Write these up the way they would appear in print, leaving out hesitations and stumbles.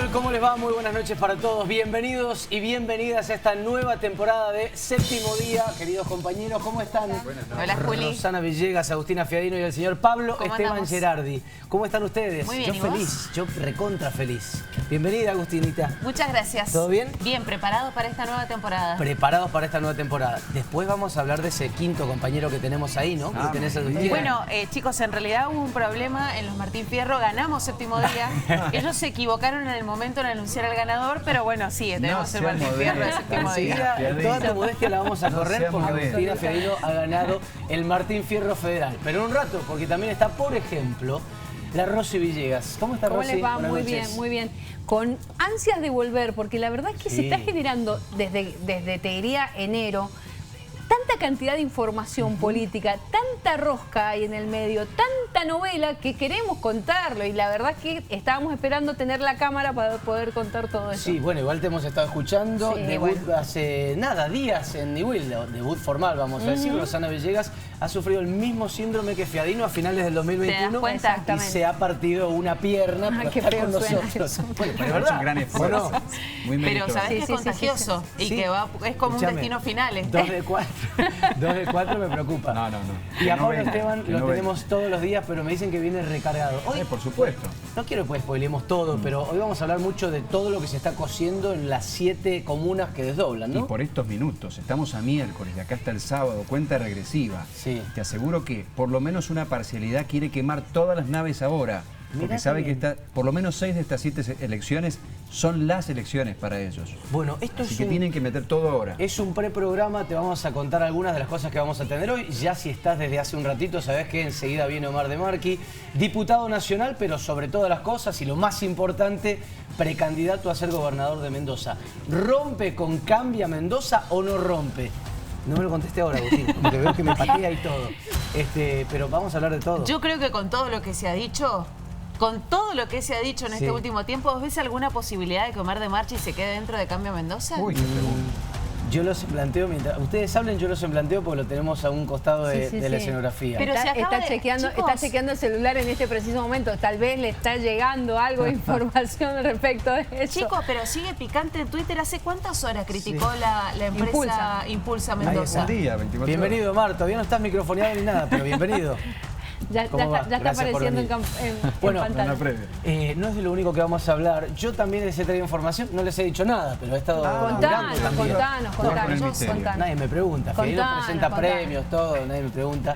tal? ¿Cómo les va? Muy buenas noches para todos. Bienvenidos y bienvenidas a esta nueva temporada de Séptimo Día. Queridos compañeros, ¿cómo están? Hola, Juli. Rosana Villegas, Agustina Fiadino y el señor Pablo Esteban andamos? Gerardi. ¿Cómo están ustedes? Muy bien, Yo ¿y vos? feliz, yo recontra feliz. Bienvenida, Agustinita. Muchas gracias. ¿Todo bien? Bien, preparados para esta nueva temporada. Preparados para esta nueva temporada. Después vamos a hablar de ese quinto compañero que tenemos ahí, ¿no? Que tenés a tu tía. Bueno, chicos, en realidad hubo un problema en los Martín Fierro. Ganamos Séptimo Día. Ellos se equivocaron en el momento en anunciar al ganador, pero bueno, sí, tenemos el Martín Fierro de Séptimo Día. Enseguida, toda tu modestia la vamos a correr porque modestia. Agustina Fiadino ha ganado el Martín Fierro Federal. Pero en un rato, porque también está, por ejemplo, la Rosy Villegas. ¿Cómo está, ¿Cómo Rosy? les va? Buenas Muy noches. bien, muy bien. Con ansias de volver, porque la verdad es que se está generando desde te diría, enero, tanta cantidad de información política, tanta rosca hay en el medio, tanta novela que queremos contarlo. Y la verdad es que estábamos esperando tener la cámara para poder contar todo eso. Sí, bueno, igual te hemos estado escuchando. Sí, Debut bueno. hace días en Newell, debut formal, vamos a decir. Rosana Villegas ha sufrido el mismo síndrome que Fiadino a finales del 2021. ¿Te das cuenta? Y Exactamente. se ha partido una pierna para qué estar feo con suena nosotros. eso. Bueno, pero es Es verdad. un gran esfuerzo. ¿O no? Muy Pero meritorio. sabés que es Sí, sí, sí, contagioso y Sí. que es como Escuchame, un destino final. 2 de 4. 2 de 4 me preocupa. No. Y Que a no Pablo venga, Esteban que lo no tenemos todos los días, pero me dicen que viene recargado. Hoy, por supuesto. no quiero que spoilemos todo, pero hoy vamos a hablar mucho de todo lo que se está cociendo en las 7 comunas que desdoblan, Y ¿no? por estos minutos, estamos a miércoles, de acá hasta el sábado, cuenta regresiva. Sí. Te aseguro que por lo menos una parcialidad quiere quemar todas las naves ahora. Porque Mirá sabe qué que por lo menos 6 de estas 7 elecciones son las elecciones para ellos. Bueno, esto Así es que tienen que meter todo ahora. Es un preprograma, te vamos a contar algunas de las cosas que vamos a tener hoy. Ya si estás desde hace un ratito, sabés que enseguida viene Omar de Marqui, diputado nacional, pero sobre todas las cosas y lo más importante, precandidato a ser gobernador de Mendoza. ¿Rompe con Cambia Mendoza o no rompe? No me lo contesté ahora, Agustín, porque veo que me patea y todo. Pero vamos a hablar de todo. Yo creo que con todo lo que se ha dicho, en este último tiempo, ¿vos ves alguna posibilidad de que Omar de Marchi se quede dentro de Cambio Mendoza? Uy, qué pregunta. Yo los planteo, mientras ustedes hablen, yo los planteo porque lo tenemos a un costado de, Sí, de la sí. escenografía. Pero Está, se acaba está de- chequeando, chicos. está chequeando el celular en este preciso momento. Tal vez le está llegando algo de información respecto de eso. Chicos, pero sigue picante en Twitter. ¿Hace cuántas horas criticó la empresa Impulsa Mendoza? Un día, 24 Bienvenido, Omar. Todavía no estás microfoneado ni nada, pero bienvenido. Ya ¿Cómo va? está Gracias por apareciendo en, venir. en Bueno, horas. pantalla. En la previa. No es de lo único que vamos a hablar. Yo también les he traído información, no les he dicho nada, pero he estado laburando Contanos, también. con el misterio. contanos. Nadie me pregunta, Fiadino Contanos, presenta contanos. premios, todo, nadie me pregunta.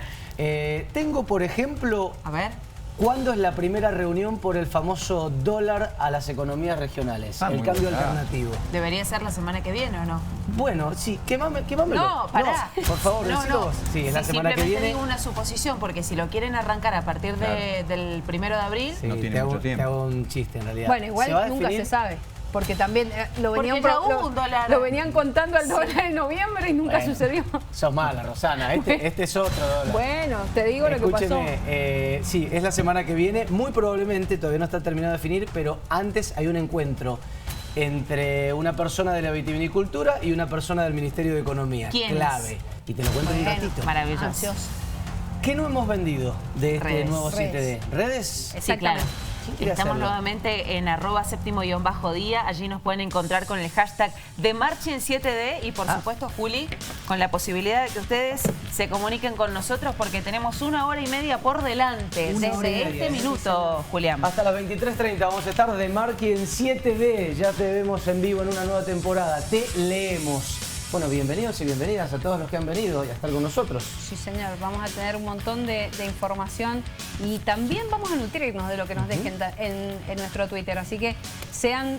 Tengo, por ejemplo, A ver. ¿cuándo es la primera reunión por el famoso dólar a las economías regionales? Ah, el muy cambio bien. alternativo. Debería ser la semana que viene, ¿o no? Bueno, sí, quemámelo. No, pará. No, por favor, decilo vos. Sí, es la semana que simplemente viene. digo una suposición, porque si lo quieren arrancar a partir del 1 de abril... Sí, No tiene te hago, mucho tiempo. te hago un chiste en realidad. Bueno, igual ¿Se va a nunca definir? se sabe. Porque también lo Porque venían, ya hubo un dólar. lo venían contando al dólar en noviembre y nunca Bueno, sucedió. Sos mala, Rosana. Este es otro dólar. Bueno, te digo lo que pasó. Escúcheme, sí, es la semana que viene. Muy probablemente, todavía no está terminado de definir, pero antes hay un encuentro entre una persona de la vitivinicultura y una persona del Ministerio de Economía. ¿Quién Clave. Y te lo cuento en un Bueno, ratito. Maravilloso. Ansioso. ¿Qué no hemos vendido de este Redes. nuevo Redes. 7D? ¿Redes? Sí, claro. ¿Quién quiere Estamos hacerlo? nuevamente en @séptimo_día. Allí nos pueden encontrar con el hashtag de Marchi en 7D y por supuesto, Juli, con la posibilidad de que ustedes se comuniquen con nosotros porque tenemos 1 hora y media por delante Una hora y desde media, este minuto, Julián. Hasta las 23:30 vamos a estar de Marqui en 7D. Ya te vemos en vivo en una nueva temporada. Te leemos. Bueno, bienvenidos y bienvenidas a todos los que han venido y a estar con nosotros. Sí, señor. Vamos a tener un montón de información y también vamos a nutrirnos de lo que nos dejen en nuestro Twitter. Así que sean,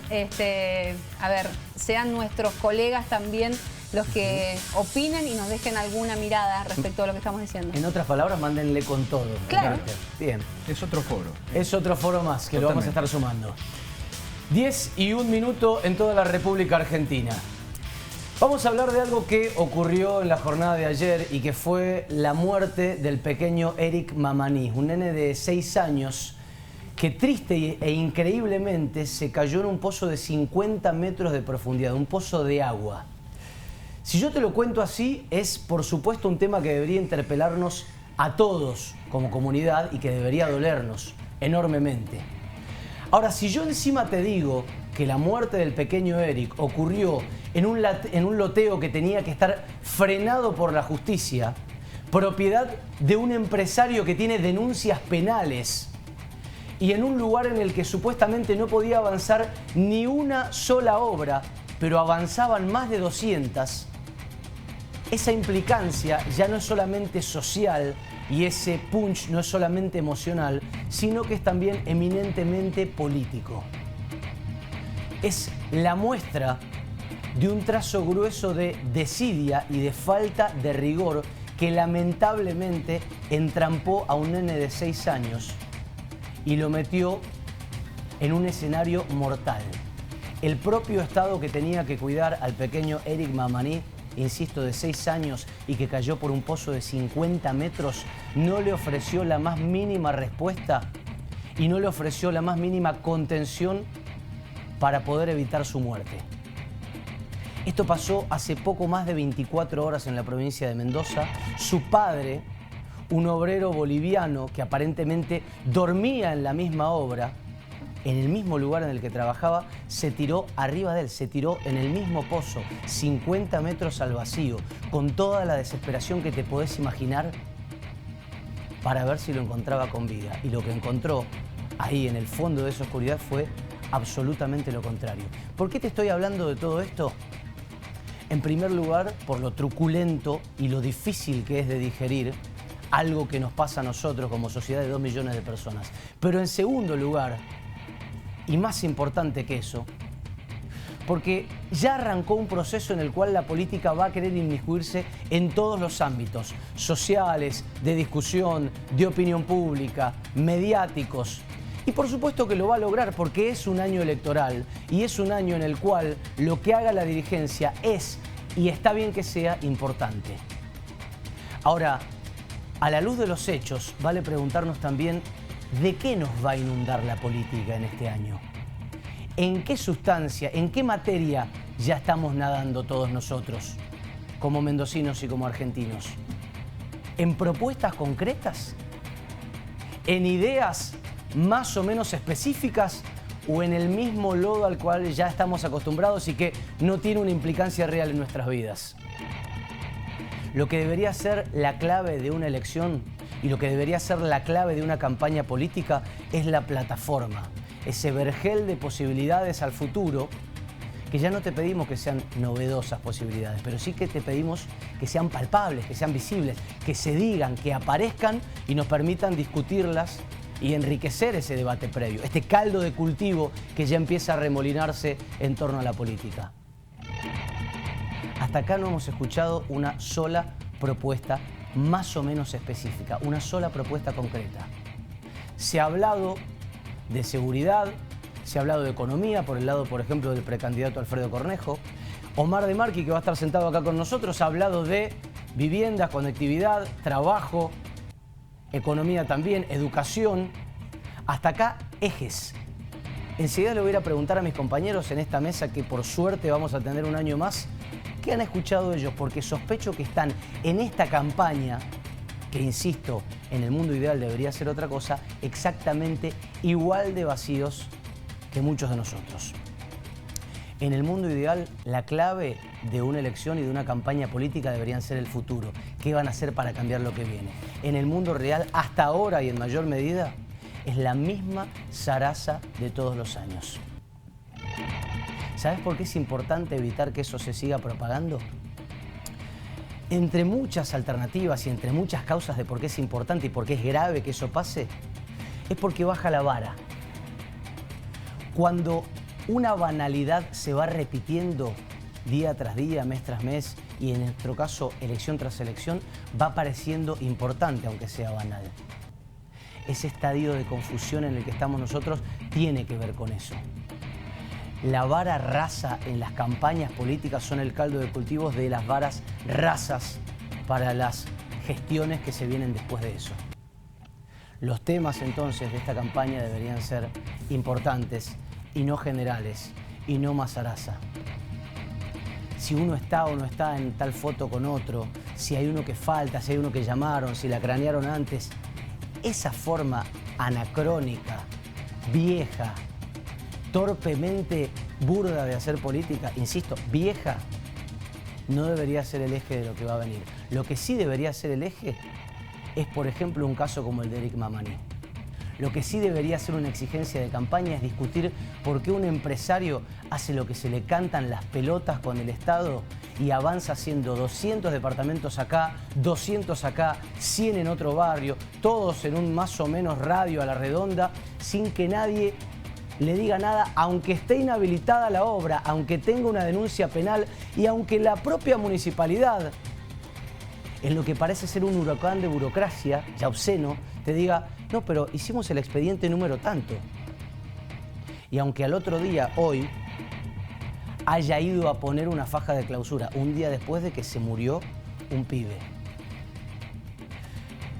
sean nuestros colegas también los que opinen y nos dejen alguna mirada respecto a lo que estamos diciendo. En otras palabras, mándenle con todo. Claro. Bien. Es otro foro. Es otro foro más que lo vamos a estar sumando. 10:01 en toda la República Argentina. Vamos a hablar de algo que ocurrió en la jornada de ayer y que fue la muerte del pequeño Eric Mamani, un nene de 6 años que triste e increíblemente se cayó en un pozo de 50 metros de profundidad, un pozo de agua. Si yo te lo cuento así, es por supuesto un tema que debería interpelarnos a todos como comunidad y que debería dolernos enormemente. Ahora, si yo encima te digo que la muerte del pequeño Eric ocurrió en un loteo que tenía que estar frenado por la justicia, propiedad de un empresario que tiene denuncias penales y en un lugar en el que supuestamente no podía avanzar ni una sola obra, pero avanzaban más de 200, esa implicancia ya no es solamente social y ese punch no es solamente emocional, sino que es también eminentemente político. Es la muestra de un trazo grueso de desidia y de falta de rigor que lamentablemente entrampó a un nene de 6 años y lo metió en un escenario mortal. El propio Estado que tenía que cuidar al pequeño Eric Mamaní, insisto, de 6 años y que cayó por un pozo de 50 metros, no le ofreció la más mínima respuesta y no le ofreció la más mínima contención para poder evitar su muerte. Esto pasó hace poco más de 24 horas en la provincia de Mendoza. Su padre, un obrero boliviano que aparentemente dormía en la misma obra, en el mismo lugar en el que trabajaba, se tiró arriba de él, se tiró en el mismo pozo, 50 metros al vacío, con toda la desesperación que te podés imaginar para ver si lo encontraba con vida. Y lo que encontró ahí en el fondo de esa oscuridad fue absolutamente lo contrario. ¿Por qué te estoy hablando de todo esto? En primer lugar, por lo truculento y lo difícil que es de digerir algo que nos pasa a nosotros como sociedad de 2 millones de personas. Pero en segundo lugar, y más importante que eso, porque ya arrancó un proceso en el cual la política va a querer inmiscuirse en todos los ámbitos sociales, de discusión, de opinión pública, mediáticos. Y por supuesto que lo va a lograr porque es un año electoral y es un año en el cual lo que haga la dirigencia es, y está bien que sea, importante. Ahora, a la luz de los hechos, vale preguntarnos también de qué nos va a inundar la política en este año. ¿En qué sustancia, en qué materia ya estamos nadando todos nosotros, como mendocinos y como argentinos? ¿En propuestas concretas? ¿En ideas más o menos específicas o en el mismo lodo al cual ya estamos acostumbrados y que no tiene una implicancia real en nuestras vidas? Lo que debería ser la clave de una elección y lo que debería ser la clave de una campaña política es la plataforma, ese vergel de posibilidades al futuro, que ya no te pedimos que sean novedosas posibilidades, pero sí que te pedimos que sean palpables, que sean visibles, que se digan, que aparezcan y nos permitan discutirlas y enriquecer ese debate previo, este caldo de cultivo que ya empieza a remolinarse en torno a la política. Hasta acá no hemos escuchado una sola propuesta más o menos específica, una sola propuesta concreta. Se ha hablado de seguridad, se ha hablado de economía por el lado, por ejemplo, del precandidato Alfredo Cornejo. Omar de Marchi, que va a estar sentado acá con nosotros, ha hablado de viviendas, conectividad, trabajo, economía también, educación. Hasta acá, ejes. Enseguida le voy a ir a preguntar a mis compañeros en esta mesa, que por suerte vamos a tener un año más, ¿qué han escuchado ellos? Porque sospecho que están en esta campaña, que insisto, en el mundo ideal debería ser otra cosa, exactamente igual de vacíos que muchos de nosotros. En el mundo ideal, la clave de una elección y de una campaña política deberían ser el futuro. ¿Qué van a hacer para cambiar lo que viene? En el mundo real, hasta ahora y en mayor medida, es la misma zaraza de todos los años. ¿Sabes por qué es importante evitar que eso se siga propagando? Entre muchas alternativas y entre muchas causas de por qué es importante y por qué es grave que eso pase, es porque baja la vara. Cuando una banalidad se va repitiendo día tras día, mes tras mes, y en nuestro caso, elección tras elección, va pareciendo importante, aunque sea banal. Ese estadio de confusión en el que estamos nosotros tiene que ver con eso. La vara rasa en las campañas políticas son el caldo de cultivos de las varas rasas para las gestiones que se vienen después de eso. Los temas entonces de esta campaña deberían ser importantes y no generales y no más zaraza. Si uno está o no está en tal foto con otro, si hay uno que falta, si hay uno que llamaron, si la cranearon antes, esa forma anacrónica, vieja, torpemente burda de hacer política, insisto, vieja, no debería ser el eje de lo que va a venir. Lo que sí debería ser el eje es, por ejemplo, un caso como el de Eric Mamaní. Lo que sí debería ser una exigencia de campaña es discutir por qué un empresario hace lo que se le cantan las pelotas con el Estado y avanza haciendo 200 departamentos acá, 200 acá, 100 en otro barrio, todos en un más o menos radio a la redonda, sin que nadie le diga nada, aunque esté inhabilitada la obra, aunque tenga una denuncia penal y aunque la propia municipalidad, en lo que parece ser un huracán de burocracia, ya obsceno, te diga, no, pero hicimos el expediente número tanto. Y aunque al otro día, hoy, haya ido a poner una faja de clausura, un día después de que se murió un pibe.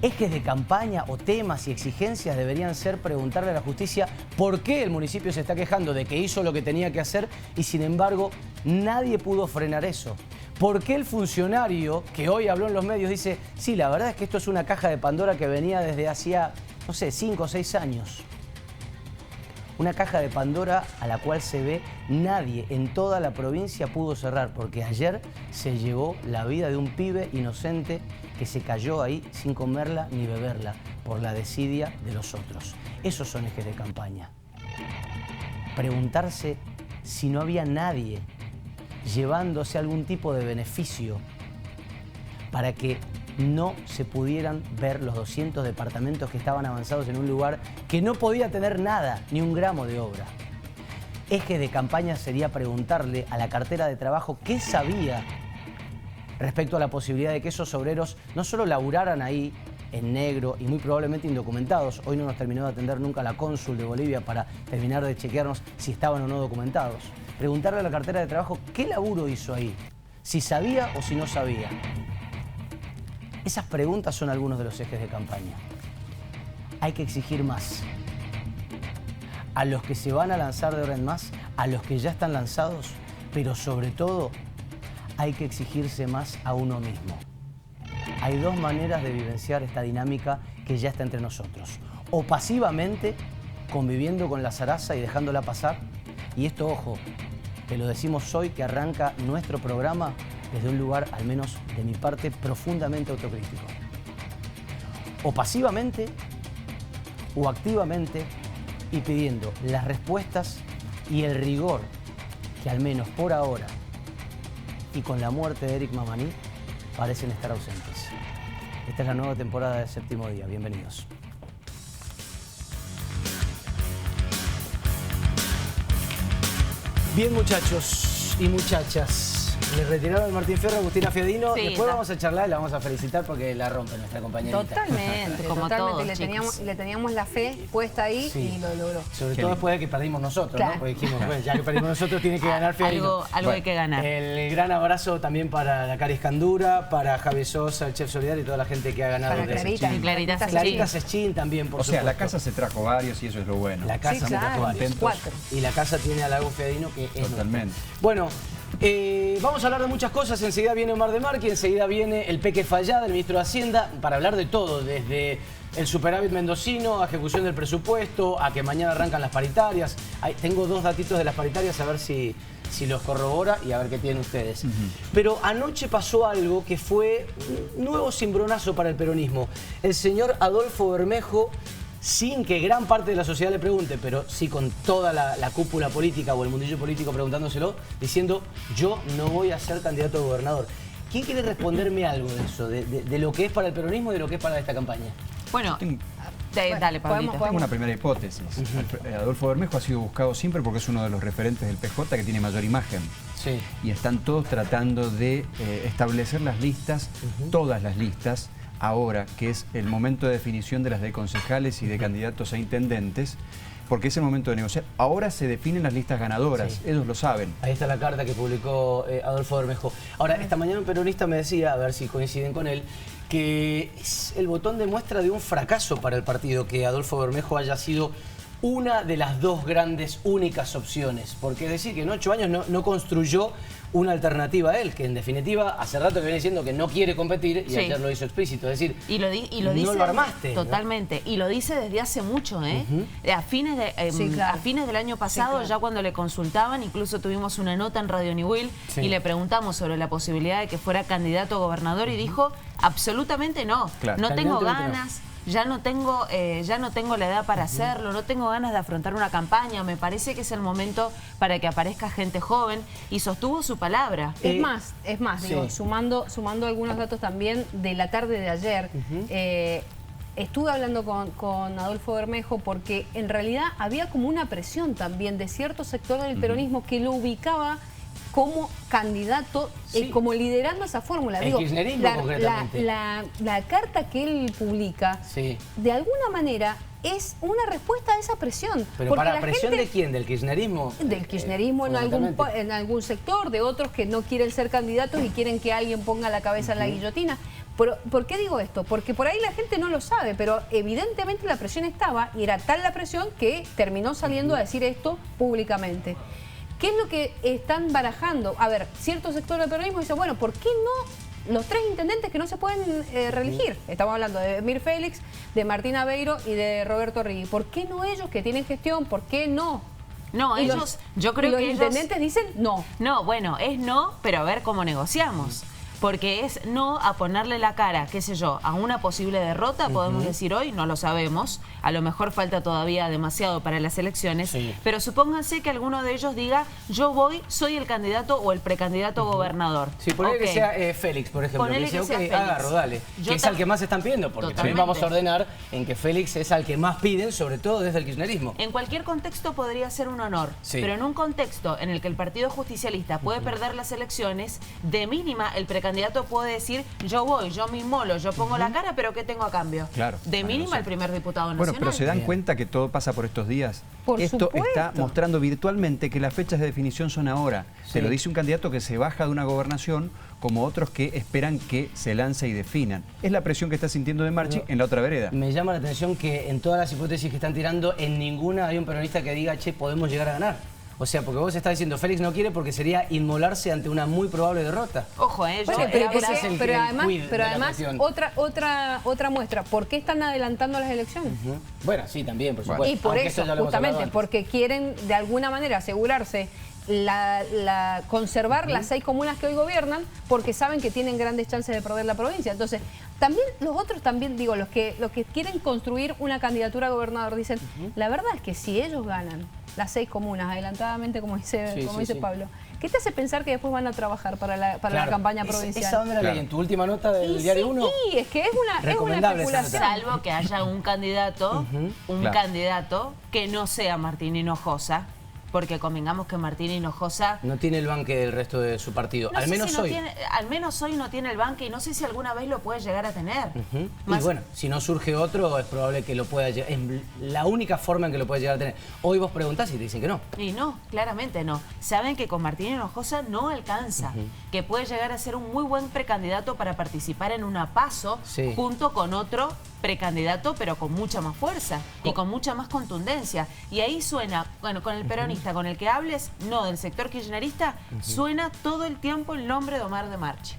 Ejes de campaña o temas y exigencias deberían ser preguntarle a la justicia por qué el municipio se está quejando de que hizo lo que tenía que hacer y sin embargo nadie pudo frenar eso. ¿Por qué el funcionario que hoy habló en los medios dice, sí, la verdad es que esto es una caja de Pandora que venía desde hacía, no sé, 5 o 6 años? Una caja de Pandora a la cual se ve nadie en toda la provincia pudo cerrar, porque ayer se llevó la vida de un pibe inocente que se cayó ahí sin comerla ni beberla por la desidia de los otros. Esos son ejes de campaña. Preguntarse si no había nadie llevándose algún tipo de beneficio para que no se pudieran ver los 200 departamentos que estaban avanzados en un lugar que no podía tener nada, ni un gramo de obra. Eje de campaña sería preguntarle a la cartera de trabajo qué sabía respecto a la posibilidad de que esos obreros no solo laburaran ahí en negro y muy probablemente indocumentados. Hoy no nos terminó de atender nunca la cónsul de Bolivia para terminar de chequearnos si estaban o no documentados. Preguntarle a la cartera de trabajo qué laburo hizo ahí, si sabía o si no sabía. Esas preguntas son algunos de los ejes de campaña. Hay que exigir más. A los que se van a lanzar de ahora en más, a los que ya están lanzados, pero sobre todo hay que exigirse más a uno mismo. Hay dos maneras de vivenciar esta dinámica que ya está entre nosotros. O pasivamente, conviviendo con la zaraza y dejándola pasar. Y esto, ojo, te lo decimos hoy que arranca nuestro programa desde un lugar, al menos de mi parte, profundamente autocrítico. O pasivamente, o activamente, y pidiendo las respuestas y el rigor que al menos por ahora, y con la muerte de Eric Mamaní, parecen estar ausentes. Esta es la nueva temporada de Séptimo Día. Bienvenidos. Bien, muchachos y muchachas. Le retiraron al Martín Fierro a Agustina Fiadino. Sí, después vamos a charlar y la vamos a felicitar porque la rompe nuestra compañerita. Totalmente, Como totalmente. todos, Le teníamos la fe puesta ahí Sí. y lo logró. Sobre todo después de que perdimos nosotros, Claro. ¿no? Porque dijimos, bueno, ya que perdimos nosotros, tiene que ganar Fiadino. Algo hay que ganar. El gran abrazo también para la Cari Escandura, para Javi Sosa, el chef Solidario y toda la gente que ha ganado. Para de Clarita. Sechín. Clarita Sechín. Clarita Sechín también, por O sea, supuesto. la casa se trajo varios y eso es lo bueno. La casa Sí, me claro. trajo varios. Contentos. 4. Y la casa tiene a Lago Fiadino que es Totalmente. nuestro. Bueno, vamos a hablar de muchas cosas. Enseguida viene Omar de Marqui, enseguida viene el Peque Fallada, el ministro de Hacienda, para hablar de todo, desde el superávit mendocino, a ejecución del presupuesto, a que mañana arrancan las paritarias. Tengo dos datitos de las paritarias, a ver si los corrobora y a ver qué tienen ustedes. Pero anoche pasó algo que fue un nuevo cimbronazo para el peronismo. El señor Adolfo Bermejo, sin que gran parte de la sociedad le pregunte, pero sí con toda la cúpula política o el mundillo político preguntándoselo, diciendo, yo no voy a ser candidato a gobernador. ¿Quién quiere responderme algo de eso, de lo que es para el peronismo y de lo que es para esta campaña? Bueno, Tengo- dale, Pablito. Tengo una primera hipótesis. Adolfo Bermejo ha sido buscado siempre porque es uno de los referentes del PJ que tiene mayor imagen. Sí. Y están todos tratando de establecer las listas, todas las listas, ahora que es el momento de definición de las de concejales y de candidatos a intendentes, porque es el momento de negociar. Ahora se definen las listas ganadoras, Sí. ellos lo saben. Ahí está la carta que publicó Adolfo Bermejo. Ahora, esta mañana un peronista me decía, a ver si coinciden con él, que es el botón de muestra de un fracaso para el partido que Adolfo Bermejo haya sido una de las dos grandes, únicas opciones. Porque es decir, que en 8 años no construyó una alternativa a él, que en definitiva hace rato que viene diciendo que no quiere competir y ayer lo hizo explícito. Es decir, y lo no dice, lo armaste. Totalmente. ¿No? Y lo dice desde hace mucho, ¿eh? A fines del año pasado, ya cuando le consultaban, incluso tuvimos una nota en Radio Niwil y le preguntamos sobre la posibilidad de que fuera candidato a gobernador y dijo, absolutamente no. Claro. No tengo ganas. Ya no tengo la edad para hacerlo, no tengo ganas de afrontar una campaña, me parece que es el momento para que aparezca gente joven, y sostuvo su palabra. Es más, digo, sumando algunos datos también de la tarde de ayer, estuve hablando con Adolfo Bermejo porque en realidad había como una presión también de cierto sector del peronismo que lo ubicaba como candidato, como liderando esa fórmula. El kirchnerismo, concretamente. La carta que él publica, de alguna manera, es una respuesta a esa presión. ¿Pero para presión de quién? ¿Del kirchnerismo? Del kirchnerismo en algún sector, de otros que no quieren ser candidatos y quieren que alguien ponga la cabeza en la guillotina. Pero, ¿por qué digo esto? Porque por ahí la gente no lo sabe, pero evidentemente la presión estaba, y era tal la presión que terminó saliendo a decir esto públicamente. ¿Qué es lo que están barajando? A ver, cierto sector del peronismo dice, bueno, ¿por qué no los 3 intendentes que no se pueden reelegir? Estamos hablando de Mir Félix, de Martín Aveiro y de Roberto Rigui. ¿Por qué no ellos que tienen gestión? ¿Por qué no? No, ellos, yo creo que los intendentes dicen no. No, bueno, es no, pero a ver cómo negociamos. Porque es no a ponerle la cara, qué sé yo, a una posible derrota, podemos decir hoy, no lo sabemos. A lo mejor falta todavía demasiado para las elecciones. Pero supónganse que alguno de ellos diga, yo soy el candidato o el precandidato a gobernador. Sí, ponele que sea Félix, por ejemplo. Ponele que sea dice, Félix. agarro, dale. Que es al que más están pidiendo, porque también vamos a ordenar en que Félix es al que más piden, sobre todo desde el kirchnerismo. En cualquier contexto podría ser un honor, pero en un contexto en el que el Partido Justicialista puede perder las elecciones, de mínima el precandidato puede decir, yo me inmolo, yo pongo la cara, pero ¿qué tengo a cambio? Claro. De mínima el primer diputado nacional. Bueno, pero ¿se dan cuenta que todo pasa por estos días? Por Esto supuesto. está mostrando virtualmente que las fechas de definición son ahora. Se lo dice un candidato que se baja de una gobernación, como otros que esperan que se lance y definan. Es la presión que está sintiendo De Marchi en la otra vereda. Me llama la atención que en todas las hipótesis que están tirando, en ninguna hay un peronista que diga, che, podemos llegar a ganar. O sea, porque vos estás diciendo, Félix no quiere porque sería inmolarse ante una muy probable derrota. Ojo, Bueno, pero además otra muestra, ¿por qué están adelantando las elecciones? Bueno, sí, también, por supuesto. Y por Aunque eso, ya lo hemos hablado justamente, antes. porque quieren de alguna manera asegurarse conservar las 6 comunas que hoy gobiernan, porque saben que tienen grandes chances de perder la provincia. Entonces, también los otros digo, los que quieren construir una candidatura a gobernador, dicen, la verdad es que si ellos ganan las 6 comunas adelantadamente, como dice Pablo, ¿qué te hace pensar que después van a trabajar para la campaña provincial? ¿Esa dónde la leí? ¿En tu última nota del Diario 1? Sí, es que es una especulación. Salvo que haya un candidato, candidato que no sea Martín Hinojosa, porque convengamos que Martín Hinojosa no tiene el banque del resto de su partido, al menos hoy. Al menos hoy no tiene el banque y no sé si alguna vez lo puede llegar a tener. Y bueno, si no surge otro, es probable que lo pueda llegar. Es la única forma en que lo puede llegar a tener. Hoy vos preguntás y te dicen que no. Y no, claramente no. Saben que con Martín Hinojosa no alcanza, que puede llegar a ser un muy buen precandidato para participar en una PASO junto con otro precandidato, pero con mucha más fuerza y con mucha más contundencia. Y ahí suena, bueno, con el peronista, con el que hables, no, del sector kirchnerista, suena todo el tiempo el nombre de Omar de Marchi.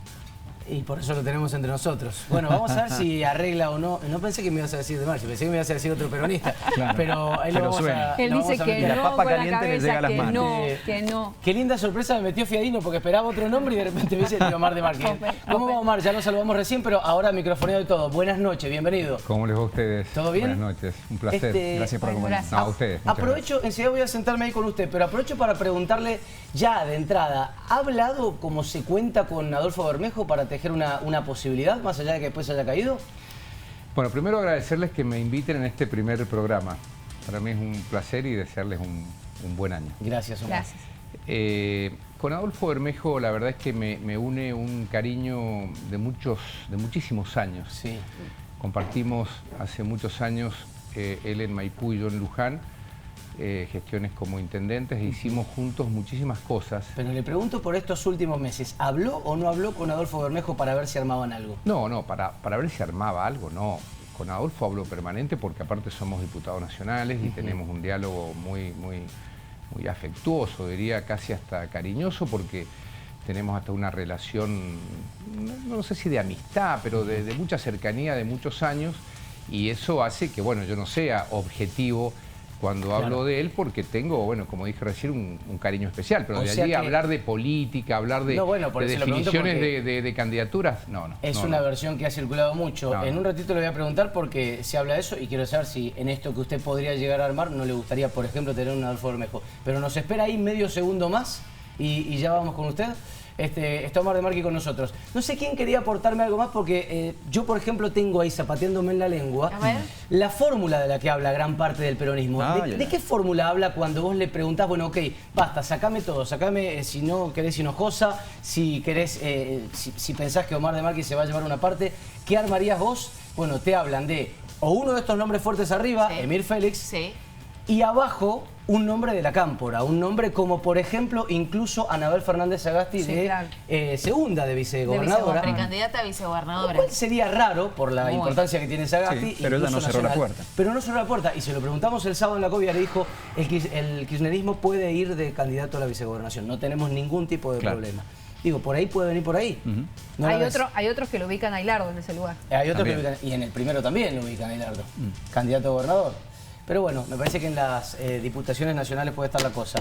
Y por eso lo tenemos entre nosotros. Bueno, vamos a ver si arregla o no. No pensé que me ibas a decir de Marchi, pensé que me ibas a decir otro peronista. Claro. Pero ahí lo vamos a... Él dice que la papa caliente le llega a las manos. Que no. Qué linda sorpresa me metió Fiadino porque esperaba otro nombre y de repente me dice Omar de Marchi. ¿Cómo va, Omar? Ya lo saludamos recién, pero ahora microfoneo y todo. Buenas noches, bienvenido. ¿Cómo les va a ustedes? ¿Todo bien? Buenas noches, un placer. Gracias por acompañarnos. No, a ustedes. Aprovecho, enseguida voy a sentarme ahí con usted, pero aprovecho para preguntarle ya de entrada, ¿ha hablado como se cuenta con Adolfo Bermejo para tejer una posibilidad, más allá de que después haya caído? Bueno, primero agradecerles que me inviten en este primer programa. Para mí es un placer y desearles un buen año. Gracias, Omar. Gracias. Con Adolfo Bermejo la verdad es que me une un cariño de muchísimos años. Sí. Compartimos hace muchos años, él en Maipú y yo en Luján, gestiones como intendentes e hicimos juntos muchísimas cosas. Pero le pregunto por estos últimos meses, ¿habló o no habló con Adolfo Bermejo para ver si armaban algo? No, para ver si armaba algo, no. con Adolfo hablo permanente porque aparte somos diputados nacionales y tenemos un diálogo muy afectuoso, diría casi hasta cariñoso, porque tenemos hasta una relación, no sé si de amistad, pero de mucha cercanía, de muchos años, y eso hace que, bueno, yo no sea objetivo cuando hablo de él, porque tengo, bueno, como dije recién, un cariño especial, pero de allí hablar de política, hablar de definiciones de candidaturas, no. Es una versión que ha circulado mucho. En un ratito le voy a preguntar porque se habla de eso y quiero saber si en esto que usted podría llegar a armar no le gustaría, por ejemplo, tener un Adolfo Bermejo. Pero nos espera ahí medio segundo más y ya vamos con usted. Está Omar de Marqui con nosotros. No sé quién quería aportarme algo más porque yo, por ejemplo, tengo ahí, zapateándome en la lengua, la fórmula de la que habla gran parte del peronismo. ¿De qué fórmula habla cuando vos le preguntás, bueno, ok, basta, sacame todo, sacame si no querés Hinojosa, si querés, si pensás que Omar de Marqui se va a llevar una parte, ¿qué armarías vos? Bueno, te hablan de o uno de estos nombres fuertes arriba, Emir Félix, y abajo un nombre de la Cámpora, un nombre como, por ejemplo, incluso Anabel Fernández Sagasti segunda de vicegobernadora. Precandidata a vicegobernadora. Lo cual sería raro por la importancia que tiene Sagasti. Pero ella no cerró la puerta. Pero no cerró la puerta. Y se lo preguntamos el sábado en la Covia, le dijo, el kirchnerismo puede ir de candidato a la vicegobernación. No tenemos ningún tipo de problema. Digo, por ahí puede venir por ahí. ¿No hay otros que lo ubican a Hilardo en ese lugar. Hay otros que lo ubican, y en el primero también lo ubican a Hilardo, candidato a gobernador. Pero bueno, me parece que en las diputaciones nacionales puede estar la cosa.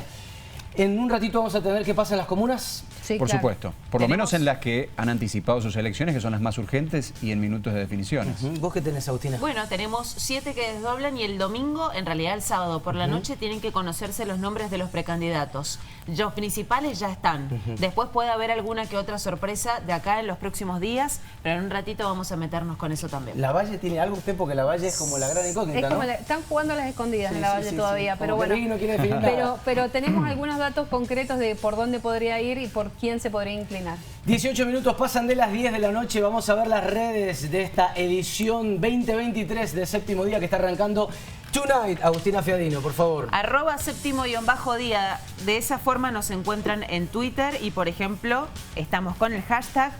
En un ratito vamos a tener qué pasa en las comunas. Sí, por supuesto. Por lo menos en las que han anticipado sus elecciones, que son las más urgentes y en minutos de definiciones. ¿Vos qué tenés, Agustina? Bueno, tenemos 7 que desdoblan y el domingo, en realidad el sábado por la noche, tienen que conocerse los nombres de los precandidatos. Los principales ya están. Después puede haber alguna que otra sorpresa de acá en los próximos días, pero en un ratito vamos a meternos con eso también. ¿La Valle tiene algo usted? Porque la Valle es como la gran incógnita, ¿no? Están jugando a las escondidas en la Valle todavía, pero bueno. No quiere definir nada. Pero tenemos algunos datos concretos de por dónde podría ir y por quién se podría inclinar. 18 minutos pasan de las 10 de la noche. Vamos a ver las redes de esta edición 2023 de Séptimo Día que está arrancando tonight. Agustina Fiadino, por favor. @séptimo_día. De esa forma nos encuentran en Twitter y, por ejemplo, estamos con el hashtag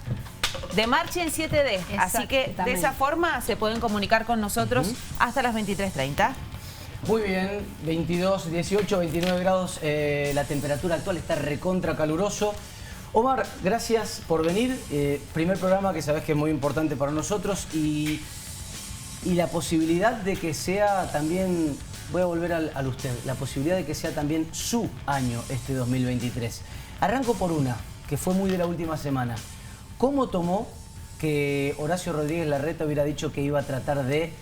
de Marchen 7D. Así que de esa forma se pueden comunicar con nosotros hasta las 23:30. Muy bien, 22, 18, 29 grados, la temperatura actual está recontra caluroso. Omar, gracias por venir. Primer programa que sabés que es muy importante para nosotros y la posibilidad de que sea también, voy a volver al usted, la posibilidad de que sea también su año este 2023. Arranco por una, que fue muy de la última semana. ¿Cómo tomó que Horacio Rodríguez Larreta hubiera dicho que iba a tratar de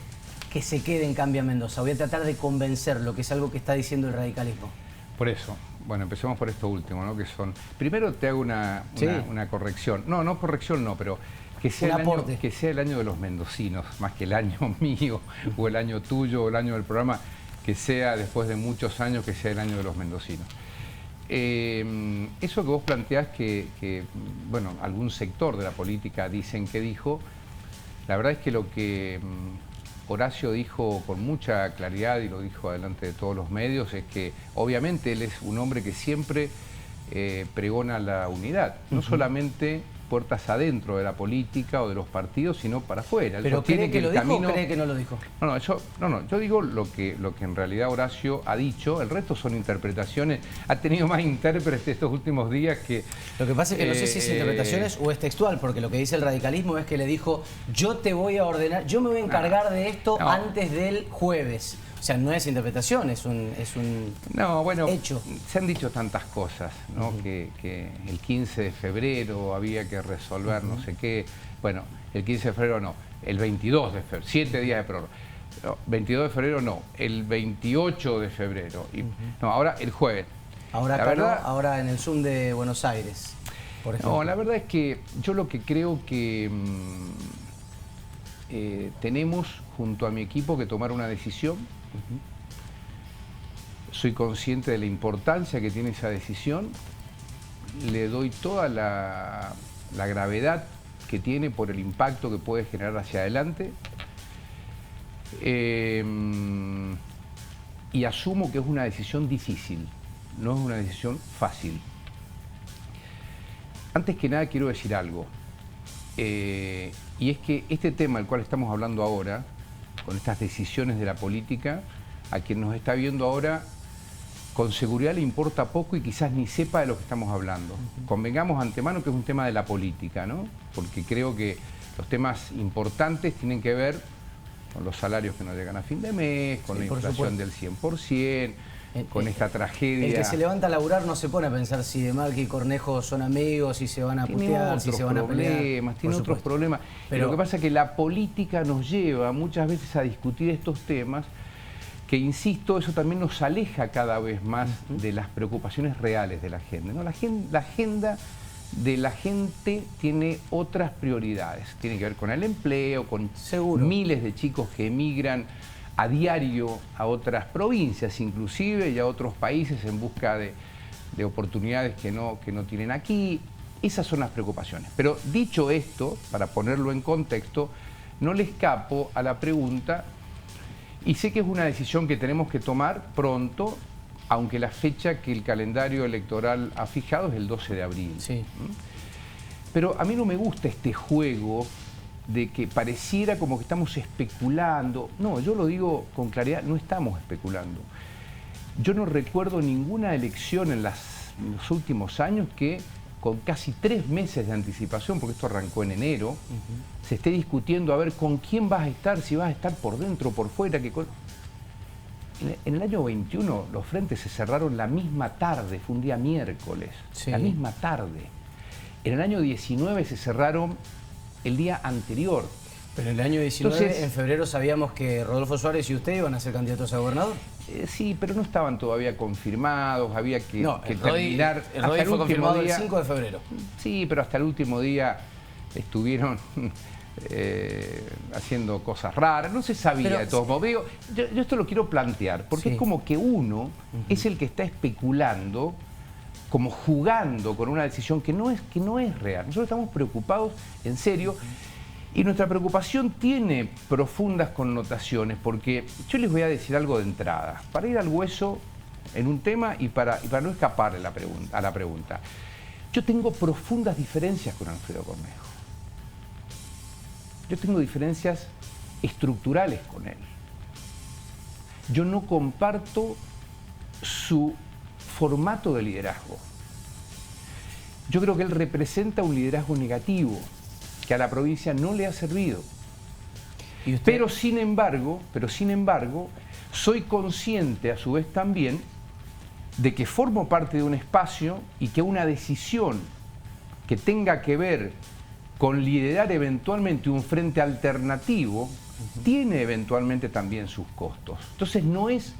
que se quede en Cambia Mendoza? Voy a tratar de convencerlo, que es algo que está diciendo el radicalismo. Por eso, bueno, empecemos por esto último, ¿no? Que son, primero te hago una corrección. No corrección no, pero que sea el año de los mendocinos, más que el año mío, o el año tuyo, o el año del programa, que sea, después de muchos años, que sea el año de los mendocinos. Eso que vos planteás que, bueno, algún sector de la política dicen que dijo, la verdad es que lo que Horacio dijo con mucha claridad y lo dijo delante de todos los medios es que obviamente él es un hombre que siempre pregona la unidad, no solamente puertas adentro de la política o de los partidos, sino para afuera. ¿Pero cree que lo dijo o cree que no lo dijo? No, yo digo lo que en realidad Horacio ha dicho, el resto son interpretaciones, ha tenido más intérpretes estos últimos días que... Lo que pasa es que no sé si es interpretaciones o es textual, porque lo que dice el radicalismo es que le dijo, yo te voy a ordenar, yo me voy a encargar de esto antes del jueves. O sea, no es interpretación, es un hecho. Se han dicho tantas cosas, ¿no? Que el 15 de febrero había que resolver no sé qué. Bueno, el 15 de febrero no, el 22 de febrero, 7 días de prórroga. No, 22 de febrero no, el 28 de febrero. No, ahora el jueves. Ahora acá verdad, ahora en el Zoom de Buenos Aires, por ejemplo. No, la verdad es que yo lo que creo que tenemos junto a mi equipo que tomar una decisión. Soy consciente de la importancia que tiene esa decisión, le doy toda la gravedad que tiene por el impacto que puede generar hacia adelante y asumo que es una decisión difícil, no es una decisión fácil. Antes que nada quiero decir algo, y es que este tema del cual estamos hablando ahora con estas decisiones de la política, a quien nos está viendo ahora, con seguridad le importa poco y quizás ni sepa de lo que estamos hablando. Convengamos antemano que es un tema de la política, ¿no? Porque creo que los temas importantes tienen que ver con los salarios que no llegan a fin de mes, con la inflación del 100%, con esta tragedia. El que se levanta a laburar no se pone a pensar si De Marchi y Cornejo son amigos, si se van a putear, si se van a pelear. Tiene otros problemas. Pero lo que pasa es que la política nos lleva muchas veces a discutir estos temas que, insisto, eso también nos aleja cada vez más de las preocupaciones reales de la gente, ¿no? La agenda de la gente tiene otras prioridades. Tiene que ver con el empleo, con miles de chicos que emigran a diario a otras provincias inclusive y a otros países en busca de oportunidades que no tienen aquí. Esas son las preocupaciones. Pero dicho esto, para ponerlo en contexto, no le escapo a la pregunta, y sé que es una decisión que tenemos que tomar pronto, aunque la fecha que el calendario electoral ha fijado es el 12 de abril. Sí. Pero a mí no me gusta este juego de que pareciera como que estamos especulando. No, yo lo digo con claridad, no estamos especulando. Yo no recuerdo ninguna elección en los últimos años que con casi 3 meses de anticipación, porque esto arrancó en enero, se esté discutiendo a ver con quién vas a estar, si vas a estar por dentro o por fuera. En el año 21 los frentes se cerraron la misma tarde, fue un día miércoles, la misma tarde. En el año 19 se cerraron el día anterior. Pero en el año 19, entonces, en febrero, sabíamos que Rodolfo Suárez y usted iban a ser candidatos a gobernador. Sí, pero no estaban todavía confirmados, había que terminar. El ROI fue confirmado el 5 de febrero. Sí, pero hasta el último día estuvieron haciendo cosas raras, no se sabía de todos modos. Yo esto lo quiero plantear, porque es como que uno es el que está especulando, como jugando con una decisión que no es real. Nosotros estamos preocupados, en serio, y nuestra preocupación tiene profundas connotaciones, porque yo les voy a decir algo de entrada, para ir al hueso en un tema y para no escapar a la pregunta. Yo tengo profundas diferencias con Alfredo Cornejo. Yo tengo diferencias estructurales con él. Yo no comparto su formato de liderazgo. Yo creo que él representa un liderazgo negativo que a la provincia no le ha servido. Pero sin embargo, soy consciente a su vez también de que formo parte de un espacio y que una decisión que tenga que ver con liderar eventualmente un frente alternativo tiene eventualmente también sus costos. Entonces no es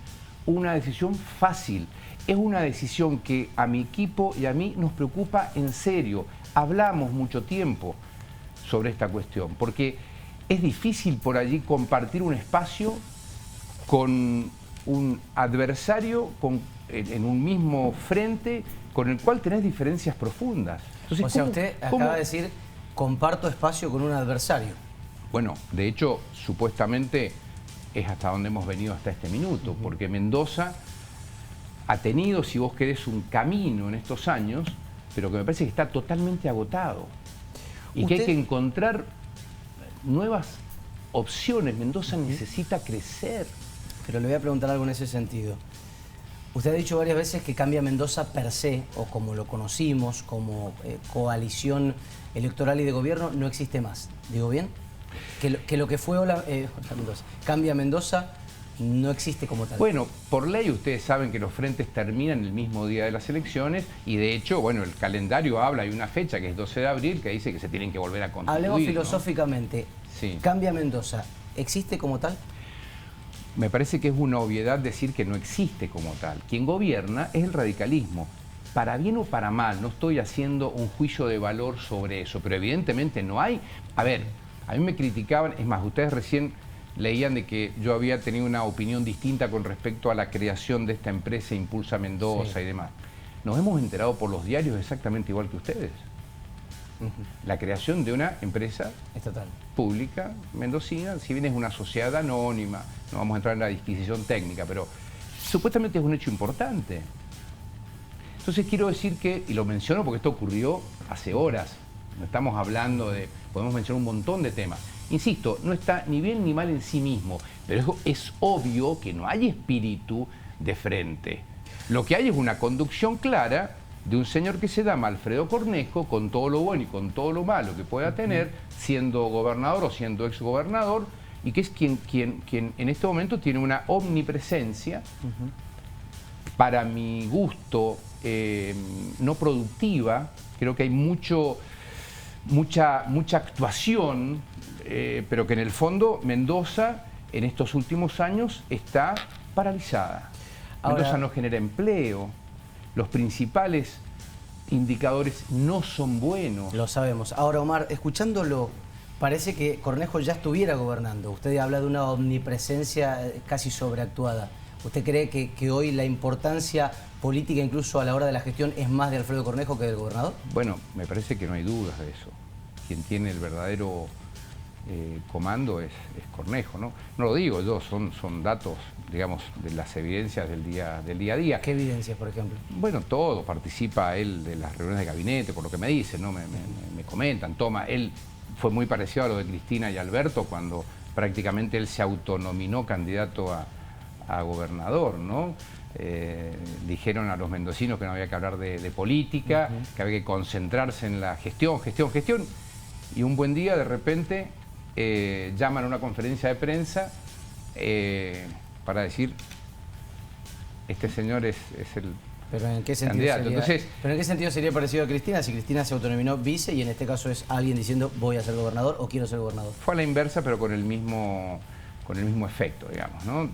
una decisión fácil, es una decisión que a mi equipo y a mí nos preocupa en serio. Hablamos mucho tiempo sobre esta cuestión, porque es difícil por allí compartir un espacio con un adversario en un mismo frente con el cual tenés diferencias profundas. Entonces, o sea, usted acaba de decir, comparto espacio con un adversario. Bueno, de hecho, supuestamente es hasta donde hemos venido hasta este minuto, porque Mendoza ha tenido, si vos querés, un camino en estos años, pero que me parece que está totalmente agotado. Y que hay que encontrar nuevas opciones. Mendoza necesita crecer. Pero le voy a preguntar algo en ese sentido. Usted ha dicho varias veces que Cambia Mendoza per se, o como lo conocimos, como coalición electoral y de gobierno, no existe más. ¿Digo bien? Que lo que fue Cambia Mendoza no existe como tal. Bueno, por ley ustedes saben que los frentes terminan el mismo día de las elecciones y de hecho, bueno, el calendario habla, hay una fecha que es 12 de abril que dice que se tienen que volver a constituir. Hablemos filosóficamente. Sí. Cambia Mendoza, ¿existe como tal? Me parece que es una obviedad decir que no existe como tal. Quien gobierna es el radicalismo. Para bien o para mal, no estoy haciendo un juicio de valor sobre eso, pero evidentemente no hay. A ver, a mí me criticaban, es más, ustedes recién leían de que yo había tenido una opinión distinta con respecto a la creación de esta empresa Impulsa Mendoza y demás. Nos hemos enterado por los diarios exactamente igual que ustedes. La creación de una empresa estatal pública mendocina, si bien es una sociedad anónima, no vamos a entrar en la disquisición técnica, pero supuestamente es un hecho importante. Entonces quiero decir que, y lo menciono porque esto ocurrió hace horas, no estamos hablando de, podemos mencionar un montón de temas, insisto, no está ni bien ni mal en sí mismo, pero es obvio que no hay espíritu de frente. Lo que hay es una conducción clara de un señor que se llama Alfredo Cornejo, con todo lo bueno y con todo lo malo que pueda tener, siendo gobernador o siendo exgobernador, y que es quien en este momento tiene una omnipresencia, para mi gusto, no productiva. Creo que hay mucha actuación, pero que en el fondo Mendoza en estos últimos años está paralizada. Mendoza no genera empleo, los principales indicadores no son buenos. Lo sabemos. Ahora, Omar, escuchándolo, parece que Cornejo ya estuviera gobernando. Usted habla de una omnipresencia casi sobreactuada. ¿Usted cree que hoy la importancia política, incluso a la hora de la gestión, es más de Alfredo Cornejo que del gobernador? Bueno, me parece que no hay dudas de eso. Quien tiene el verdadero comando es Cornejo, ¿no? No lo digo yo, son datos, digamos, de las evidencias del día a día. ¿Qué evidencias, por ejemplo? Bueno, todo. Participa él de las reuniones de gabinete, por lo que me dicen, ¿no? Me comentan. Él fue muy parecido a lo de Cristina y Alberto cuando prácticamente él se autonominó candidato a gobernador, ¿no? Dijeron a los mendocinos que no había que hablar de política, que había que concentrarse en la gestión, y un buen día de repente llaman a una conferencia de prensa para decir, este señor es el ¿Pero en qué sentido candidato. ¿Pero en qué sentido sería parecido a Cristina? Si Cristina se autonominó vice y en este caso es alguien diciendo voy a ser gobernador o quiero ser gobernador. Fue a la inversa, pero con el mismo efecto, digamos, ¿no?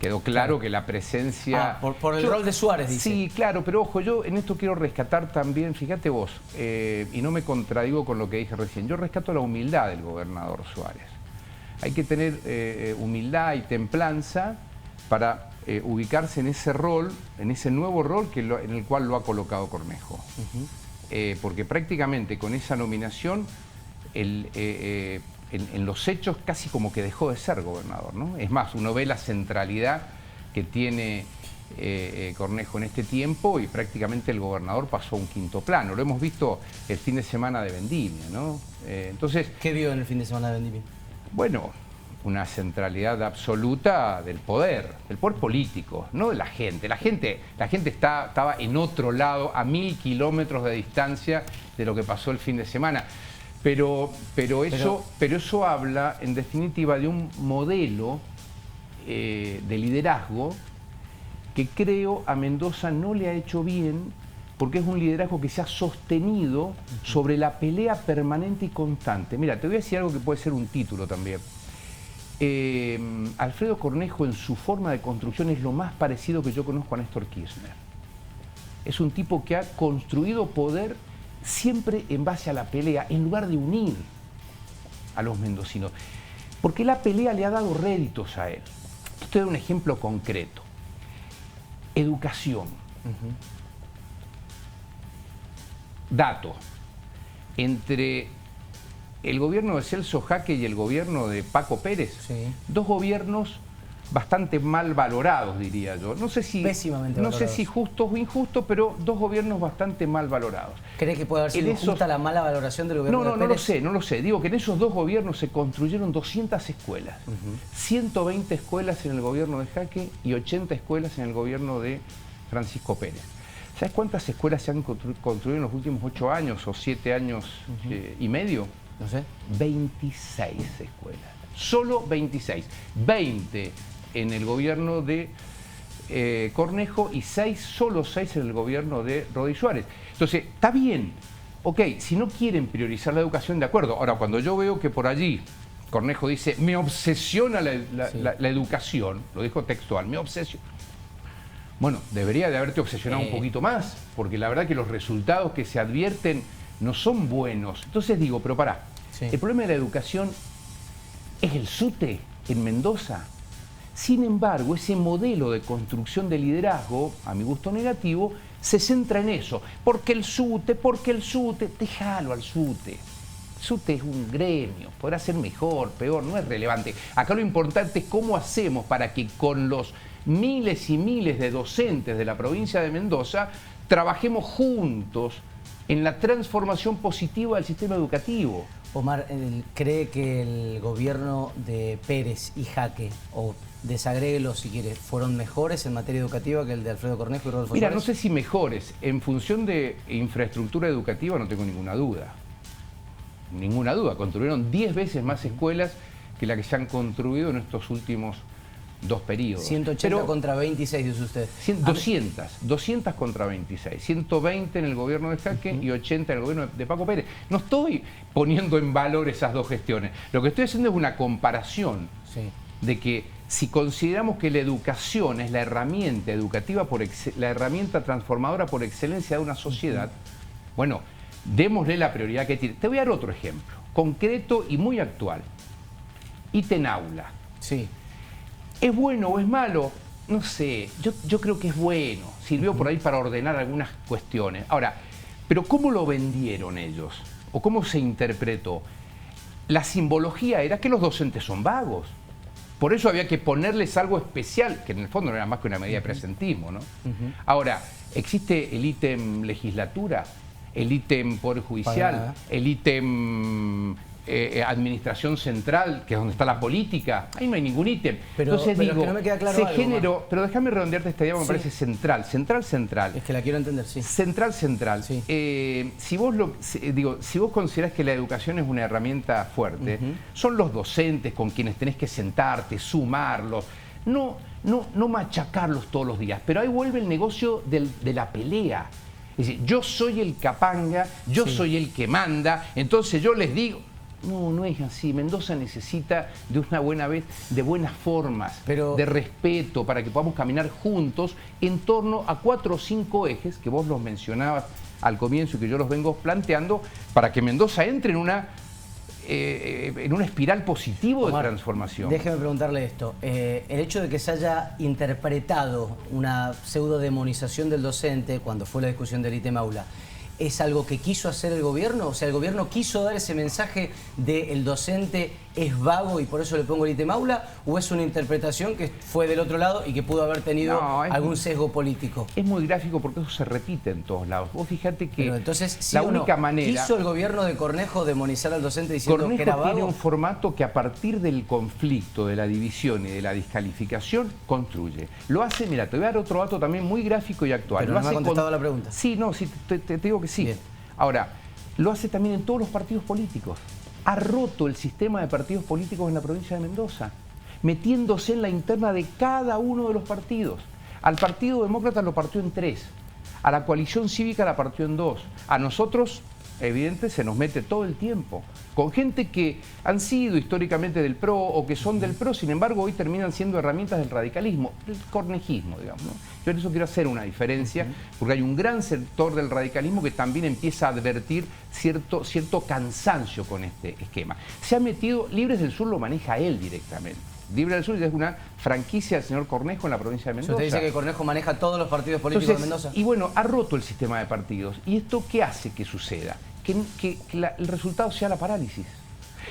Quedó claro que la presencia... por el rol de Suárez, dice. Sí, claro, pero ojo, yo en esto quiero rescatar también, fíjate vos, y no me contradigo con lo que dije recién, yo rescato la humildad del gobernador Suárez. Hay que tener humildad y templanza para ubicarse en ese rol, en ese nuevo rol en el cual lo ha colocado Cornejo. Porque prácticamente con esa nominación en los hechos casi como que dejó de ser gobernador, ¿no? Es más, uno ve la centralidad que tiene Cornejo en este tiempo y prácticamente el gobernador pasó a un quinto plano. Lo hemos visto el fin de semana de Vendimia, ¿no? Entonces, ¿qué vio en el fin de semana de Vendimia? Bueno, una centralidad absoluta del poder político, no de la gente. La gente estaba en otro lado, a 1000 kilómetros de distancia de lo que pasó el fin de semana. Pero eso habla, en definitiva, de un modelo de liderazgo que creo a Mendoza no le ha hecho bien, porque es un liderazgo que se ha sostenido sobre la pelea permanente y constante. Mira, te voy a decir algo que puede ser un título también. Alfredo Cornejo, en su forma de construcción, es lo más parecido que yo conozco a Néstor Kirchner. Es un tipo que ha construido poder siempre en base a la pelea, en lugar de unir a los mendocinos. Porque la pelea le ha dado réditos a él. Te doy un ejemplo concreto. Educación. Dato. Entre el gobierno de Celso Jaque y el gobierno de Paco Pérez, dos gobiernos bastante mal valorados, diría yo. No sé si pésimamente no valorados. sé si justos o injustos, pero dos gobiernos bastante mal valorados. ¿Cree que puede haber sido justa la mala valoración del gobierno de Pérez? No lo sé. Digo que en esos dos gobiernos se construyeron 200 escuelas. 120 escuelas en el gobierno de Jaque y 80 escuelas en el gobierno de Francisco Pérez. ¿Sabes cuántas escuelas se han construido en los últimos 8 años o 7 años y medio? No sé. 26 escuelas. Solo 26. 20 en el gobierno de Cornejo y solo 6 en el gobierno de Rodi Suárez. Entonces, está bien. Ok, si no quieren priorizar la educación, de acuerdo. Ahora, cuando yo veo que por allí Cornejo dice, me obsesiona la educación, lo dijo textual, me obsesiona. Bueno, debería de haberte obsesionado un poquito más, porque la verdad que los resultados que se advierten no son buenos. Entonces digo, pero pará, el problema de la educación es el SUTE en Mendoza. Sin embargo, ese modelo de construcción de liderazgo, a mi gusto negativo, se centra en eso. Porque el SUTE, déjalo al SUTE. El SUTE es un gremio, podrá ser mejor, peor, no es relevante. Acá lo importante es cómo hacemos para que con los miles y miles de docentes de la provincia de Mendoza trabajemos juntos en la transformación positiva del sistema educativo. Omar, ¿cree que el gobierno de Pérez y Jaque, o desagréguelo si quiere, fueron mejores en materia educativa que el de Alfredo Cornejo y Rodolfo Mira, Suárez? no sé si mejores. En función de infraestructura educativa no tengo ninguna duda. Ninguna duda. Construyeron 10 veces más escuelas que la que se han construido en estos últimos 2 periodos. 180 contra 26, dice usted. 200 contra 26. 120 en el gobierno de Jaque y 80 en el gobierno de Paco Pérez. No estoy poniendo en valor esas dos gestiones. Lo que estoy haciendo es una comparación de que si consideramos que la educación es la herramienta educativa, la herramienta transformadora por excelencia de una sociedad, bueno, démosle la prioridad que tiene. Te voy a dar otro ejemplo, concreto y muy actual. Ítem aula. Sí. ¿Es bueno o es malo? No sé, yo creo que es bueno. Sirvió por ahí para ordenar algunas cuestiones. Ahora, ¿pero cómo lo vendieron ellos? ¿O cómo se interpretó? La simbología era que los docentes son vagos. Por eso había que ponerles algo especial, que en el fondo no era más que una medida de presentismo, ¿no? Ahora, existe el ítem legislatura, el ítem poder judicial, el ítem administración central, que es donde está la política. Ahí no hay ningún ítem. Entonces digo, es que no me queda claro se algo, generó, pero déjame redondearte esta idea, me parece central. Es que la quiero entender, sí. Central. Sí. Si vos considerás que la educación es una herramienta fuerte, son los docentes con quienes tenés que sentarte, sumarlos, no machacarlos todos los días. Pero ahí vuelve el negocio de la pelea. Es decir, yo soy el capanga, yo soy el que manda, entonces yo les digo... No es así. Mendoza necesita de una buena vez, de buenas formas, de respeto, para que podamos caminar juntos en torno a 4 o 5 ejes que vos los mencionabas al comienzo y que yo los vengo planteando, para que Mendoza entre en una espiral positivo de transformación. Déjeme preguntarle esto. El hecho de que se haya interpretado una pseudo-demonización del docente cuando fue la discusión del ítem aula, ¿es algo que quiso hacer el gobierno? O sea, ¿el gobierno quiso dar ese mensaje de el docente es vago y por eso le pongo el ítem aula? ¿O es una interpretación que fue del otro lado y que pudo haber tenido algún sesgo político? Es muy gráfico porque eso se repite en todos lados. Vos fíjate que entonces, ¿sí la única manera... ¿Quiso el gobierno de Cornejo demonizar al docente diciendo Cornejo que era vago? tiene un formato que a partir del conflicto, de la división y de la descalificación, construye. Lo hace, mira, te voy a dar otro dato también muy gráfico y actual. Pero no me ha contestado la pregunta. Sí, no, sí, te digo que sí. Bien. Ahora, lo hace también en todos los partidos políticos. Ha roto el sistema de partidos políticos en la provincia de Mendoza, metiéndose en la interna de cada uno de los partidos. Al Partido Demócrata lo partió en 3, a la coalición cívica la partió en 2, a nosotros, evidente, se nos mete todo el tiempo, con gente que han sido históricamente del PRO o que son del PRO, sin embargo hoy terminan siendo herramientas del radicalismo, del cornejismo, digamos, ¿no? Yo en eso quiero hacer una diferencia, porque hay un gran sector del radicalismo que también empieza a advertir cierto cansancio con este esquema. Se ha metido, Libres del Sur lo maneja él directamente. Libre del Sur es una franquicia del señor Cornejo en la provincia de Mendoza. Usted dice que Cornejo maneja todos los partidos políticos de Mendoza. Y bueno, ha roto el sistema de partidos. ¿Y esto qué hace que suceda? Que el resultado sea la parálisis.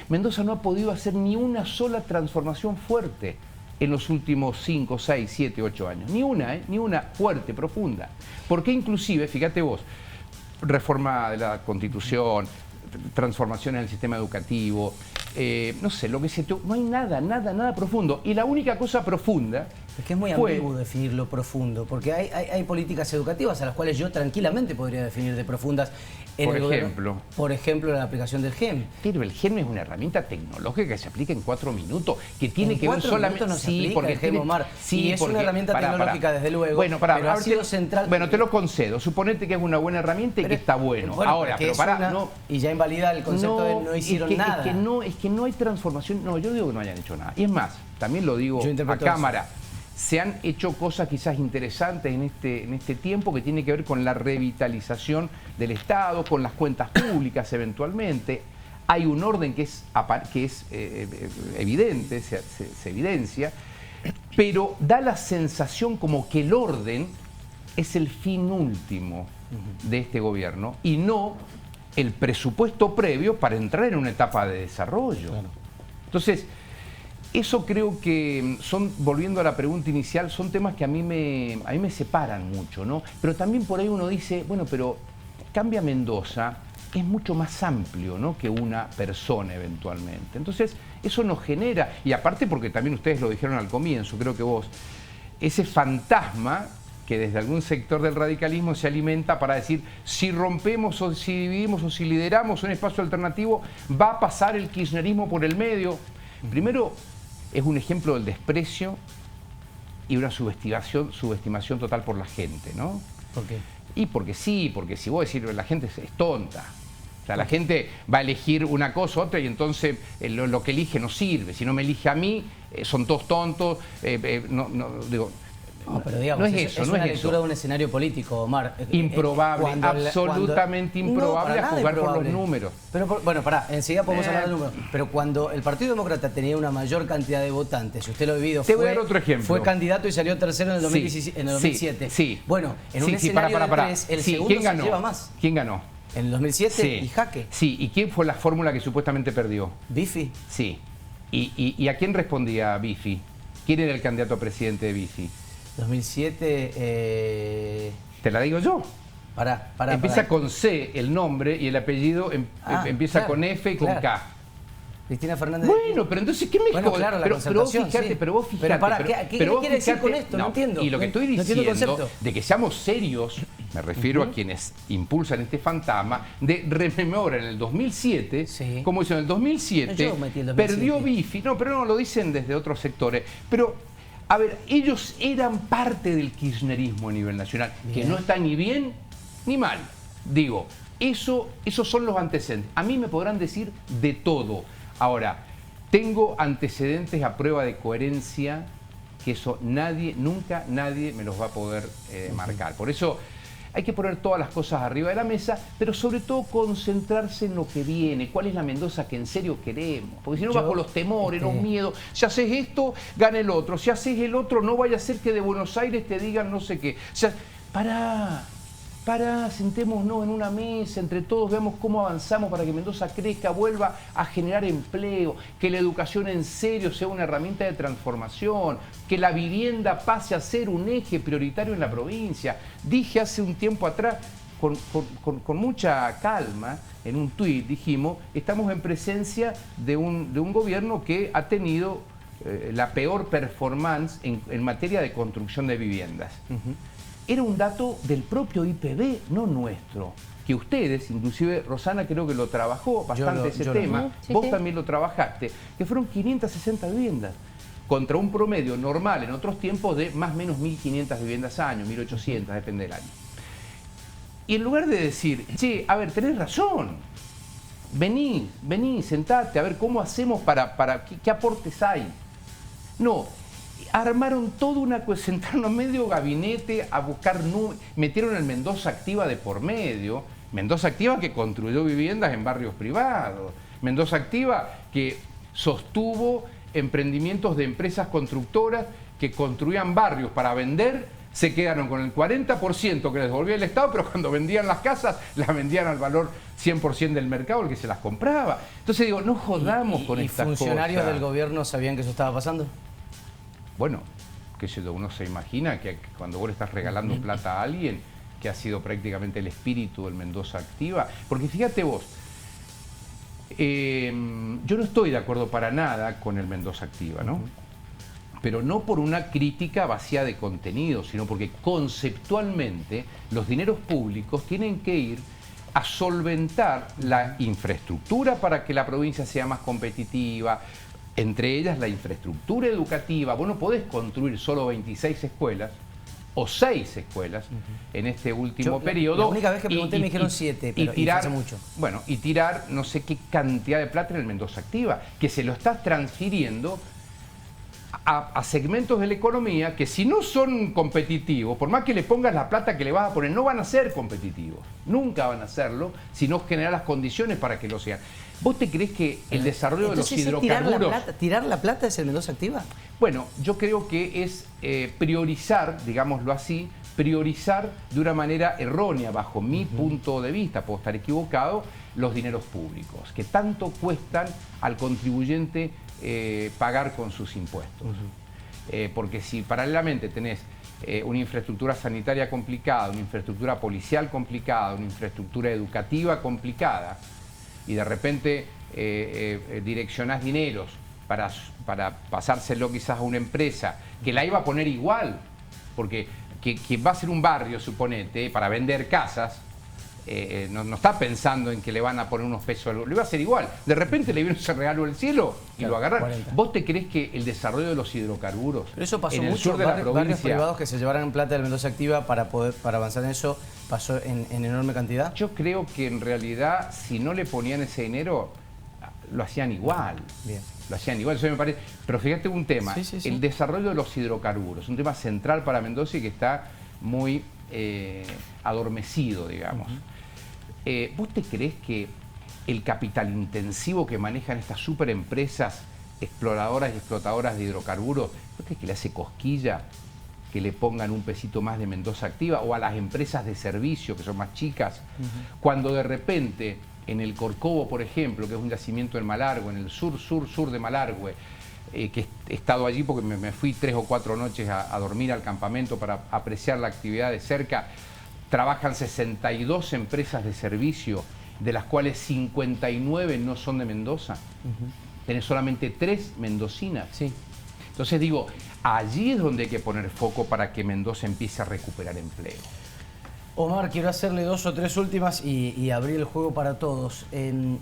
Mendoza no ha podido hacer ni una sola transformación fuerte en los últimos 5, 6, 7, 8 años. Ni una fuerte, profunda. Porque inclusive, fíjate vos, reforma de la Constitución, transformación en el sistema educativo, no sé, lo que no hay nada profundo. Y la única cosa profunda... Es que es muy ambiguo definir lo profundo, porque hay políticas educativas a las cuales yo tranquilamente podría definir de profundas en el gobierno. Por ejemplo, la aplicación del GEM. Pero el GEM es una herramienta tecnológica que se aplica en 4 minutos, que tiene que ver solamente... No se aplica porque el GEM, Omar. Sí, es una herramienta tecnológica, desde luego, bueno, pero ha sido central... Bueno, te lo concedo. Suponete que es una buena herramienta y que está bueno. Ahora, pero y ya invalida el concepto de no hicieron nada. Es que no hay transformación. No, yo digo que no hayan hecho nada. Y es más, también lo digo a cámara. Se han hecho cosas quizás interesantes en este tiempo que tiene que ver con la revitalización del Estado, con las cuentas públicas eventualmente. Hay un orden que es evidente, se evidencia, pero da la sensación como que el orden es el fin último de este gobierno y no el presupuesto previo para entrar en una etapa de desarrollo. Claro. Entonces, eso creo que son, volviendo a la pregunta inicial, son temas que a mí me separan mucho, ¿no? Pero también por ahí uno dice, bueno, pero cambia Mendoza, es mucho más amplio, ¿no?, que una persona eventualmente. Entonces, eso nos genera, y aparte porque también ustedes lo dijeron al comienzo, creo que vos, ese fantasma que desde algún sector del radicalismo se alimenta para decir, si rompemos o si dividimos o si lideramos un espacio alternativo, va a pasar el kirchnerismo por el medio. Primero, es un ejemplo del desprecio y una subestimación total por la gente, ¿no? ¿Por qué? Y porque sí, porque si vos decís la gente es tonta. O sea, la gente va a elegir una cosa u otra y entonces lo que elige no sirve. Si no me elige a mí, son todos tontos. No, pero digamos, no es eso, es no una es lectura eso. de un escenario político, Omar. Improbable, absolutamente improbable a jugar por los números. Pero, bueno, pará, enseguida podemos hablar de números. Eh. Pero cuando el Partido Demócrata tenía una mayor cantidad de votantes, si usted lo ha vivido, Te voy a dar otro ejemplo. Fue candidato y salió tercero en el 2007. Sí. Bueno, en un escenario de tres, el segundo ¿Quién se ganó? lleva más. ¿Quién ganó? En el 2007, Sí. y Jaque. Sí, ¿y quién fue la fórmula que supuestamente perdió? Bifi. Sí. ¿Y a quién respondía Bifi? ¿Quién era el candidato a presidente de Bifi? 2007, Te la digo yo. Pará. Empieza con C el nombre y el apellido empieza claro, con F y con claro. K. Cristina Fernández. Bueno, pero entonces, ¿qué me Bueno, jode? claro, la pero vos concertación, fijate, sí. pero vos fijate. Pero pará, ¿qué pero vos quiere decir con esto? No entiendo. Y lo que estoy No entiendo el diciendo, concepto. de que seamos serios, me refiero a quienes impulsan este fantasma, de rememora en el 2007, Sí. como hizo en el 2007, Yo metí el 2007. perdió Bifi. No, pero no, lo dicen desde otros sectores. Pero, a ver, ellos eran parte del kirchnerismo a nivel nacional, que no está ni bien ni mal. Digo, esos son los antecedentes. A mí me podrán decir de todo. Ahora, tengo antecedentes a prueba de coherencia que eso nunca nadie me los va a poder marcar. Por eso hay que poner todas las cosas arriba de la mesa, pero sobre todo concentrarse en lo que viene. ¿Cuál es la Mendoza que en serio queremos? Porque si no, bajo los temores, los miedos, si haces esto, gana el otro. Si haces el otro, no vaya a ser que de Buenos Aires te digan no sé qué. O sea, pará, sentémonos en una mesa, entre todos veamos cómo avanzamos para que Mendoza crezca, vuelva a generar empleo, que la educación en serio sea una herramienta de transformación, que la vivienda pase a ser un eje prioritario en la provincia. Dije hace un tiempo atrás, con mucha calma, en un tuit dijimos, estamos en presencia de un gobierno que ha tenido la peor performance en materia de construcción de viviendas. Era un dato del propio IPB, no nuestro. Que ustedes, inclusive Rosana creo que lo trabajó bastante ese tema, Sí, vos sí. también lo trabajaste, que fueron 560 viviendas, contra un promedio normal en otros tiempos de más o menos 1.500 viviendas al año, 1.800, depende del año. Y en lugar de decir, che, a ver, tenés razón, vení, sentate, a ver cómo hacemos ¿qué aportes hay? No, armaron toda una cuestión, sentaron medio gabinete a buscar números, metieron el Mendoza Activa de por medio, Mendoza Activa que construyó viviendas en barrios privados, Mendoza Activa que sostuvo emprendimientos de empresas constructoras que construían barrios para vender, se quedaron con el 40% que les devolvía el Estado, pero cuando vendían las casas, las vendían al valor 100% del mercado, el que se las compraba. Entonces digo, no jodamos con estas cosas. ¿Y funcionarios del gobierno sabían que eso estaba pasando? Bueno, qué sé yo, uno se imagina que cuando vos le estás regalando plata a alguien, que ha sido prácticamente el espíritu del Mendoza Activa, porque fíjate vos, yo no estoy de acuerdo para nada con el Mendoza Activa, ¿no? Pero no por una crítica vacía de contenido, sino porque conceptualmente los dineros públicos tienen que ir a solventar la infraestructura para que la provincia sea más competitiva, entre ellas la infraestructura educativa. Vos no podés construir solo 26 escuelas o 6 escuelas en este último periodo. La única vez que pregunté me dijeron 7, pero tirar, hace mucho. Bueno, y tirar no sé qué cantidad de plata en el Mendoza Activa, que se lo estás transfiriendo a segmentos de la economía que si no son competitivos, por más que le pongas la plata que le vas a poner, no van a ser competitivos. Nunca van a serlo si no generas las condiciones para que lo sean. ¿Vos te creés que el desarrollo de los hidrocarburos... ¿Tirar la plata es el Mendoza Activa? Bueno, yo creo que es priorizar, digámoslo así, priorizar de una manera errónea, bajo mi punto de vista, puedo estar equivocado, los dineros públicos, que tanto cuestan al contribuyente pagar con sus impuestos. Porque si paralelamente tenés una infraestructura sanitaria complicada, una infraestructura policial complicada, una infraestructura educativa complicada, y de repente direccionás dineros para pasárselo quizás a una empresa que la iba a poner igual, porque que va a ser un barrio, suponete, para vender casas, no está pensando en que le van a poner unos pesos, lo iba a hacer igual. De repente le vino ese regalo del cielo y claro, lo agarraron. 40. ¿Vos te crees que el desarrollo de los hidrocarburos Pero eso pasó en el mucho, sur de la barrios provincia, privados que se llevaran plata del Mendoza Activa para avanzar en eso, pasó en enorme cantidad? yo creo que en realidad si no le ponían ese dinero, lo hacían igual. Bien. Lo hacían igual, eso me parece. Pero fíjate un tema, Sí, sí, sí. el desarrollo de los hidrocarburos, un tema central para Mendoza y que está muy adormecido, digamos. ¿Vos te crees que el capital intensivo que manejan estas superempresas exploradoras y explotadoras de hidrocarburos, ¿no crees que le hace cosquilla que le pongan un pesito más de Mendoza Activa o a las empresas de servicio que son más chicas? Cuando de repente en el Corcovo, por ejemplo, que es un yacimiento en Malargüe, en el sur de Malargüe, que he estado allí porque me fui 3 o 4 noches a dormir al campamento para apreciar la actividad de cerca, trabajan 62 empresas de servicio, de las cuales 59 no son de Mendoza. Tenés solamente 3 mendocinas. Sí. Entonces digo, allí es donde hay que poner foco para que Mendoza empiece a recuperar empleo. Omar, quiero hacerle 2 o 3 últimas y abrir el juego para todos. En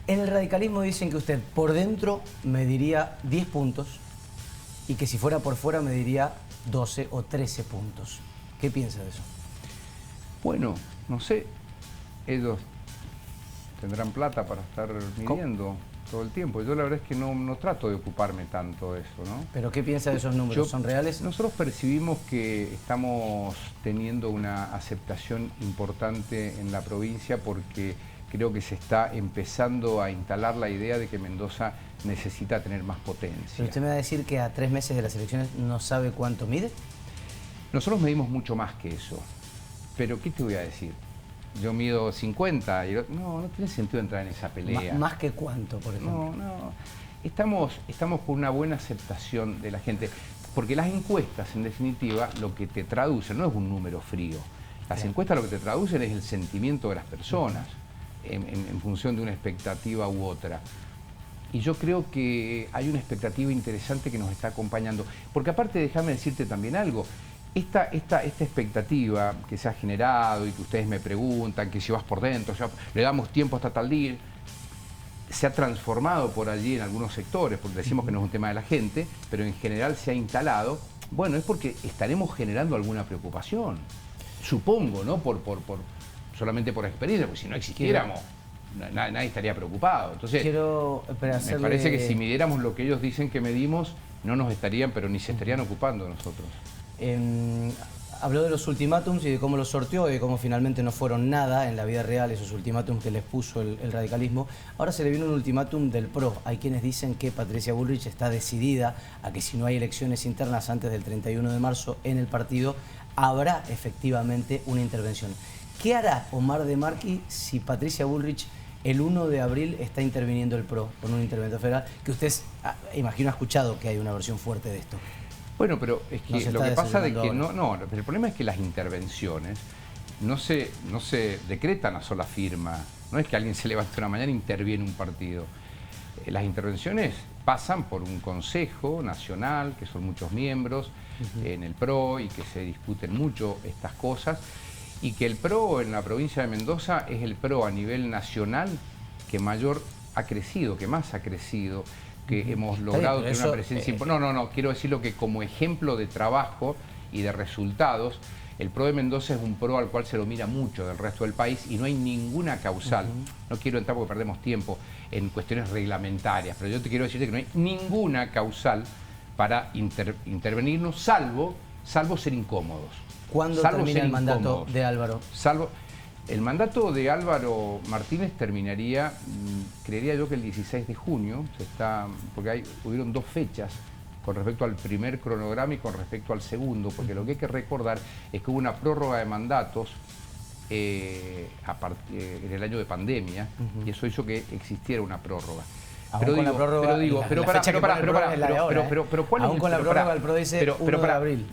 el radicalismo dicen que usted por dentro me diría 10 puntos y que si fuera por fuera me diría 12 o 13 puntos. ¿Qué piensa de eso? Bueno, no sé, ellos tendrán plata para estar midiendo todo el tiempo. Yo la verdad es que no trato de ocuparme tanto de eso, ¿no? ¿Pero qué piensa de esos números? ¿Son reales? Nosotros percibimos que estamos teniendo una aceptación importante en la provincia porque creo que se está empezando a instalar la idea de que Mendoza necesita tener más potencia. ¿Pero usted me va a decir que a 3 meses de las elecciones no sabe cuánto mide? Nosotros medimos mucho más que eso. Pero, ¿qué te voy a decir? Yo mido 50 y no tiene sentido entrar en esa pelea. ¿Más que cuánto, por ejemplo? No. Estamos con una buena aceptación de la gente. Porque las encuestas, en definitiva, lo que te traducen no es un número frío. Las encuestas lo que te traducen es el sentimiento de las personas en función de una expectativa u otra. Y yo creo que hay una expectativa interesante que nos está acompañando. Porque aparte, déjame decirte también algo. Esta expectativa que se ha generado y que ustedes me preguntan, que si vas por dentro, le damos tiempo hasta tal día, se ha transformado por allí en algunos sectores, porque decimos que no es un tema de la gente, pero en general se ha instalado. Bueno, es porque estaremos generando alguna preocupación, supongo, ¿no? Solamente por experiencia, porque si no existiéramos, nadie estaría preocupado. Entonces, me parece que si midiéramos lo que ellos dicen que medimos, no nos estarían, pero ni se estarían ocupando de nosotros. Habló de los ultimátums y de cómo los sorteó y de cómo finalmente no fueron nada en la vida real esos ultimátums que les puso el radicalismo. Ahora se le viene un ultimátum del PRO. Hay quienes dicen que Patricia Bullrich está decidida a que si no hay elecciones internas antes del 31 de marzo en el partido, habrá efectivamente una intervención. ¿Qué hará Omar de Marchi si Patricia Bullrich el 1 de abril está interviniendo el PRO con un interventor federal? Que usted, imagino, ha escuchado que hay una versión fuerte de esto. Bueno, pero es que No lo que pasa es que ahora. el problema es que las intervenciones no se decretan a sola firma. No es que alguien se levante una mañana e interviene un partido. Las intervenciones pasan por un consejo nacional, que son muchos miembros en el PRO y que se discuten mucho estas cosas. Y que el PRO en la provincia de Mendoza es el PRO a nivel nacional que mayor ha crecido, que más ha crecido, que hemos logrado tener una presencia importante. No, quiero decirlo que como ejemplo de trabajo y de resultados, el PRO de Mendoza es un PRO al cual se lo mira mucho del resto del país y no hay ninguna causal. No quiero entrar porque perdemos tiempo en cuestiones reglamentarias, pero yo te quiero decirte que no hay ninguna causal para intervenirnos, salvo ser incómodos. ¿Cuándo termina el mandato de Álvaro? El mandato de Álvaro Martínez terminaría, creería yo que el 16 de junio, porque hubieron 2 fechas con respecto al primer cronograma y con respecto al segundo, porque lo que hay que recordar es que hubo una prórroga de mandatos en el año de pandemia y eso hizo que existiera una prórroga. Aún con la prórroga, pero la fecha que pone el prórroga es la de ahora, pero ¿cuál aún es con la pero prórroga el PRO dice 1 de abril.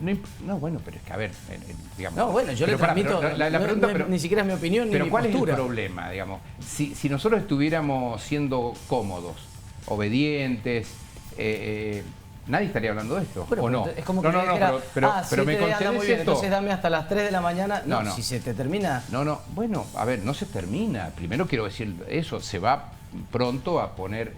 No, bueno, pero es que a ver, digamos. No, bueno, yo le transmito, la pregunta, ni siquiera es mi opinión ni mi postura. Pero ¿cuál es el problema, digamos? Si nosotros estuviéramos siendo cómodos, obedientes, nadie estaría hablando de esto, bueno, ¿o no? Es como que pero me concedes muy bien, entonces dame hasta las 3 de la mañana. No, no. Si se te termina. No, bueno, a ver, no se termina. Primero quiero decir eso, se va pronto a poner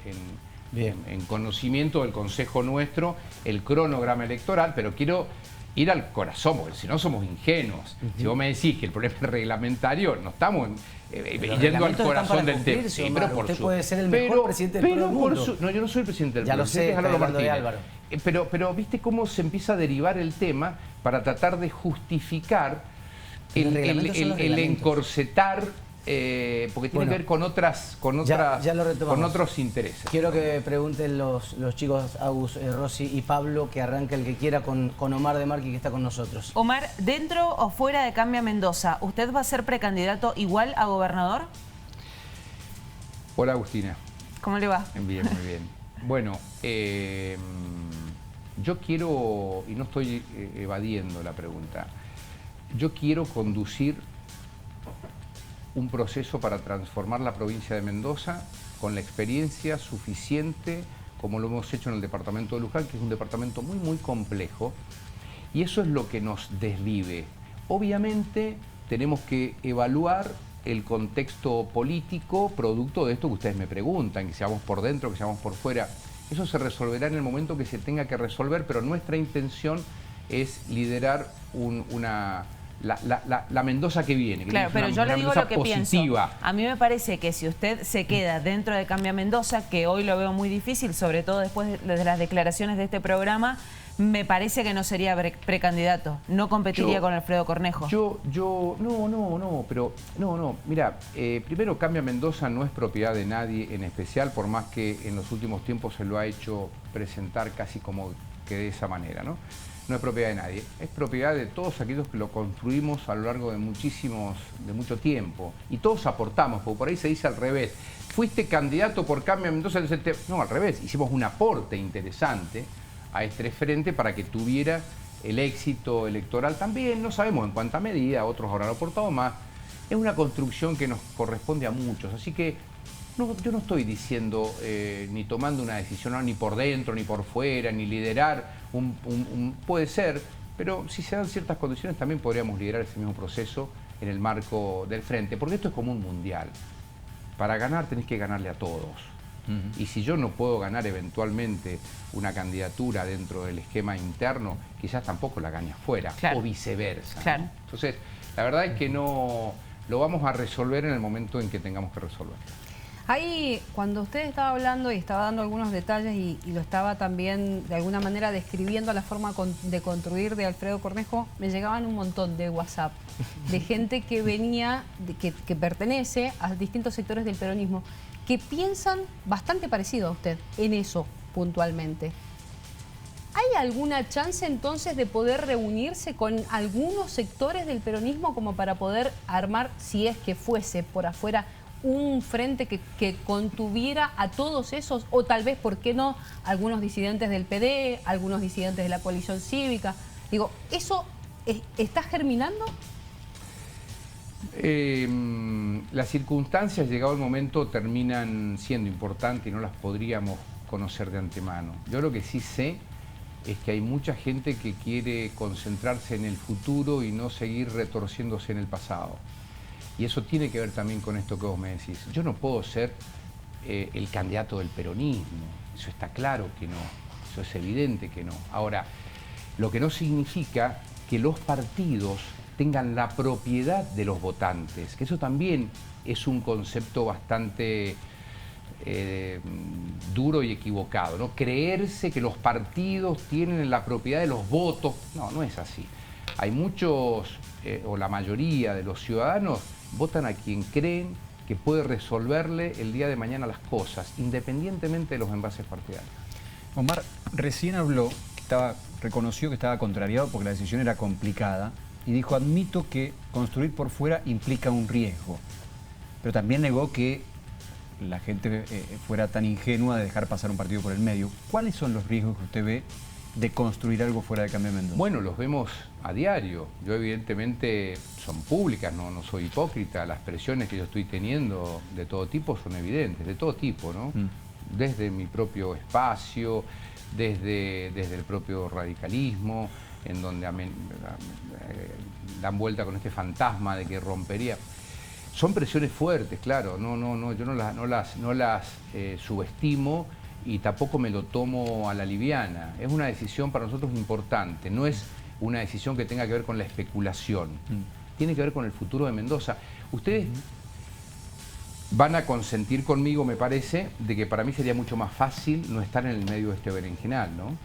en conocimiento del Consejo nuestro el cronograma electoral, pero quiero ir al corazón, porque si no somos ingenuos. Si vos me decís que el problema es reglamentario, no estamos yendo al corazón del tema. Sí, pero usted puede ser el mejor presidente del mundo. No, yo no soy el presidente del ya lo sé, está hablando de Álvaro. Pero viste cómo se empieza a derivar el tema para tratar de justificar el encorsetar, porque tiene que ver con otros intereses. Quiero que pregunten los chicos Agus, Rosy y Pablo, que arranque el que quiera con Omar de Marqui, que está con nosotros. Omar, ¿dentro o fuera de Cambia Mendoza, usted va a ser precandidato igual a gobernador? Hola, Agustina. ¿Cómo le va? Bien, muy bien. Bueno, yo quiero, y no estoy evadiendo la pregunta, yo quiero conducir un proceso para transformar la provincia de Mendoza con la experiencia suficiente, como lo hemos hecho en el departamento de Luján, que es un departamento muy, muy complejo, y eso es lo que nos desvive. Obviamente tenemos que evaluar el contexto político producto de esto que ustedes me preguntan, que seamos por dentro, que seamos por fuera. Eso se resolverá en el momento que se tenga que resolver, pero nuestra intención es liderar la Mendoza que viene. Que claro, pero yo le digo lo que positiva. Pienso. A mí me parece que si usted se queda dentro de Cambia Mendoza, que hoy lo veo muy difícil, sobre todo después de las declaraciones de este programa, me parece que no sería precandidato, no competiría con Alfredo Cornejo. Mira, primero Cambia Mendoza no es propiedad de nadie en especial, por más que en los últimos tiempos se lo ha hecho presentar casi como que de esa manera, ¿no? No es propiedad de nadie, es propiedad de todos aquellos que lo construimos a lo largo de mucho tiempo. Y todos aportamos, porque por ahí se dice al revés. Fuiste candidato por Cambia Mendoza, no, al revés, hicimos un aporte interesante a este frente para que tuviera el éxito electoral también, no sabemos en cuánta medida, otros habrán aportado más. Es una construcción que nos corresponde a muchos, así que yo no estoy diciendo ni tomando una decisión ni por dentro, ni por fuera, ni liderar puede ser, pero si se dan ciertas condiciones también podríamos liderar ese mismo proceso en el marco del frente, porque esto es como un mundial. Para ganar tenés que ganarle a todos. Y si yo no puedo ganar eventualmente una candidatura dentro del esquema interno, quizás tampoco la gane afuera, o viceversa. Claro. ¿No? Entonces, la verdad es que no lo vamos a resolver en el momento en que tengamos que resolver. Ahí, cuando usted estaba hablando y estaba dando algunos detalles y lo estaba también de alguna manera describiendo la forma de construir de Alfredo Cornejo, me llegaban un montón de WhatsApp de gente que venía, que pertenece a distintos sectores del peronismo, que piensan bastante parecido a usted en eso puntualmente. ¿Hay alguna chance entonces de poder reunirse con algunos sectores del peronismo como para poder armar, si es que fuese por afuera, un frente que contuviera a todos esos, o tal vez, ¿por qué no?, algunos disidentes del PD, algunos disidentes de la coalición cívica? Digo, ¿eso está germinando? Las circunstancias, llegado el momento, terminan siendo importantes y no las podríamos conocer de antemano. Yo lo que sí sé es que hay mucha gente que quiere concentrarse en el futuro y no seguir retorciéndose en el pasado. Y eso tiene que ver también con esto que vos me decís. Yo no puedo ser el candidato del peronismo, eso está claro que no, eso es evidente que no. Ahora, lo que no significa que los partidos tengan la propiedad de los votantes, que eso también es un concepto bastante duro y equivocado, ¿no? Creerse que los partidos tienen la propiedad de los votos, no es así. Hay muchos, o la mayoría de los ciudadanos, votan a quien creen que puede resolverle el día de mañana las cosas, independientemente de los envases partidarios. Omar, recién habló, reconoció que estaba contrariado porque la decisión era complicada y dijo, admito que construir por fuera implica un riesgo, pero también negó que la gente fuera tan ingenua de dejar pasar un partido por el medio. ¿Cuáles son los riesgos que usted ve de construir algo fuera de Cambia Mendoza? Bueno, los vemos a diario. Yo evidentemente son públicas, no soy hipócrita. Las presiones que yo estoy teniendo de todo tipo son evidentes, de todo tipo, ¿no? Desde mi propio espacio, desde el propio radicalismo, en donde dan vuelta con este fantasma de que rompería. Son presiones fuertes, claro, yo no las subestimo y tampoco me lo tomo a la liviana. Es una decisión para nosotros importante, no es una decisión que tenga que ver con la especulación, tiene que ver con el futuro de Mendoza. Ustedes van a consentir conmigo, me parece, de que para mí sería mucho más fácil no estar en el medio de este berenjenal, ¿no?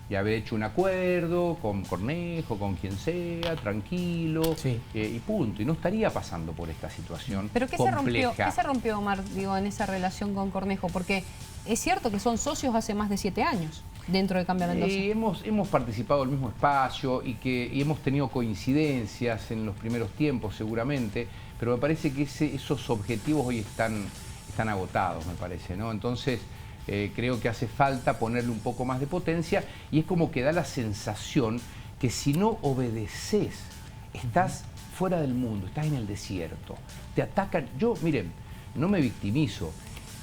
Y haber hecho un acuerdo con Cornejo, con quien sea, tranquilo, sí. Y punto. Y no estaría pasando por esta situación ¿Pero qué compleja. ¿qué se rompió, Omar, digo, en esa relación con Cornejo? Porque es cierto que son socios hace más de 7 años dentro de Cambia Mendoza. Hemos participado en el mismo espacio y hemos tenido coincidencias en los primeros tiempos seguramente, pero me parece que esos objetivos hoy están agotados, me parece, ¿no? Entonces creo que hace falta ponerle un poco más de potencia y es como que da la sensación que si no obedeces, estás fuera del mundo, estás en el desierto, te atacan. Yo, miren, no me victimizo,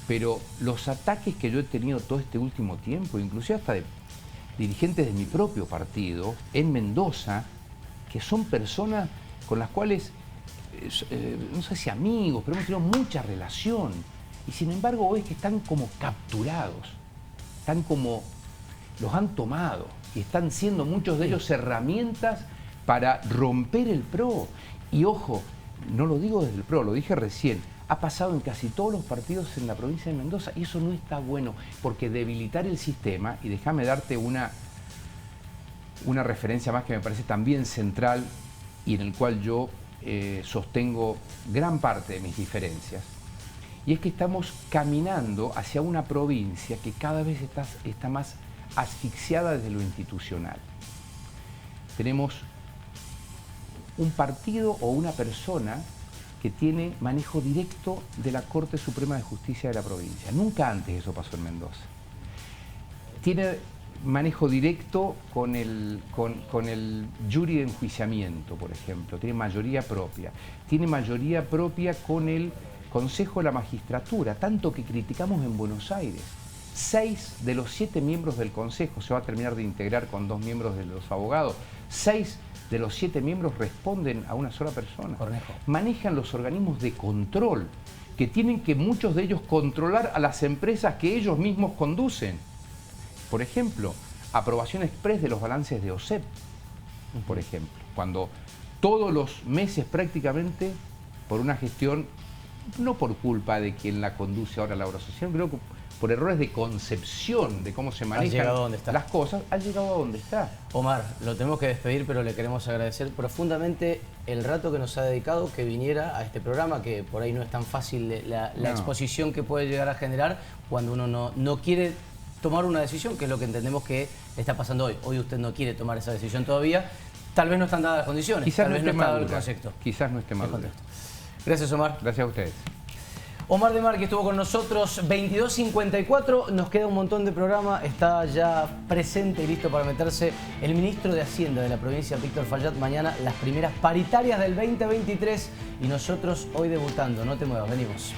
pero los ataques que yo he tenido todo este último tiempo, inclusive hasta de dirigentes de mi propio partido, en Mendoza, que son personas con las cuales, no sé si amigos, pero hemos tenido mucha relación. Y sin embargo ves que están como capturados, están como, los han tomado y están siendo muchos de ellos herramientas para romper el PRO. Y ojo, no lo digo desde el PRO, lo dije recién, ha pasado en casi todos los partidos en la provincia de Mendoza y eso no está bueno, porque debilitar el sistema, y déjame darte una referencia más que me parece también central y en el cual yo sostengo gran parte de mis diferencias, y es que estamos caminando hacia una provincia que cada vez está más asfixiada desde lo institucional. Tenemos un partido o una persona que tiene manejo directo de la Corte Suprema de Justicia de la provincia. Nunca antes eso pasó en Mendoza. Tiene manejo directo con el jury de enjuiciamiento, por ejemplo. Tiene mayoría propia. Tiene mayoría propia con el Consejo de la Magistratura, tanto que criticamos en Buenos Aires. 6 de los 7 miembros del Consejo, se va a terminar de integrar con 2 miembros de los abogados, 6 de los 7 miembros responden a una sola persona. Cornejo. Manejan los organismos de control, que tienen que muchos de ellos controlar a las empresas que ellos mismos conducen. Por ejemplo, aprobación express de los balances de OSEP, por ejemplo, cuando todos los meses prácticamente, por una gestión, no por culpa de quien la conduce ahora la obra social, creo que por errores de concepción de cómo se manejan las cosas, ha llegado a donde está. Omar, lo tenemos que despedir, pero le queremos agradecer profundamente el rato que nos ha dedicado, que viniera a este programa, que por ahí no es tan fácil la exposición que puede llegar a generar cuando uno no quiere tomar una decisión, que es lo que entendemos que está pasando hoy. Hoy usted no quiere tomar esa decisión todavía, tal vez no están dadas las condiciones, Quizás tal vez no está dado el madura. concepto. Quizás no esté madura. Gracias, Omar. Gracias a ustedes. Omar de Mar, que estuvo con nosotros, 22:54, nos queda un montón de programa, está ya presente y listo para meterse el ministro de Hacienda de la provincia, Víctor Fallat, mañana las primeras paritarias del 2023 y nosotros hoy debutando, no te muevas, venimos.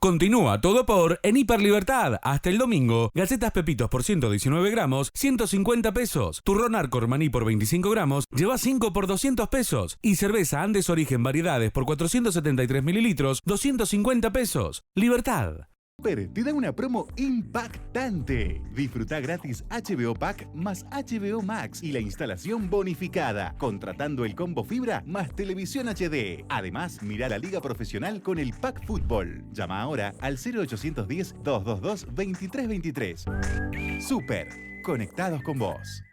Continúa todo por en Hiperlibertad. Hasta el domingo. Galletas Pepitos por 119 gramos, 150 pesos. Turrón Arcor Maní por 25 gramos, lleva 5 por 200 pesos. Y cerveza Andes Origen Variedades por 473 mililitros, 250 pesos. Libertad. Super te da una promo impactante. Disfruta gratis HBO Pack más HBO Max y la instalación bonificada, contratando el combo fibra más televisión HD. Además, mira la liga profesional con el Pack Fútbol. Llama ahora al 0810-222-2323. Super, conectados con vos.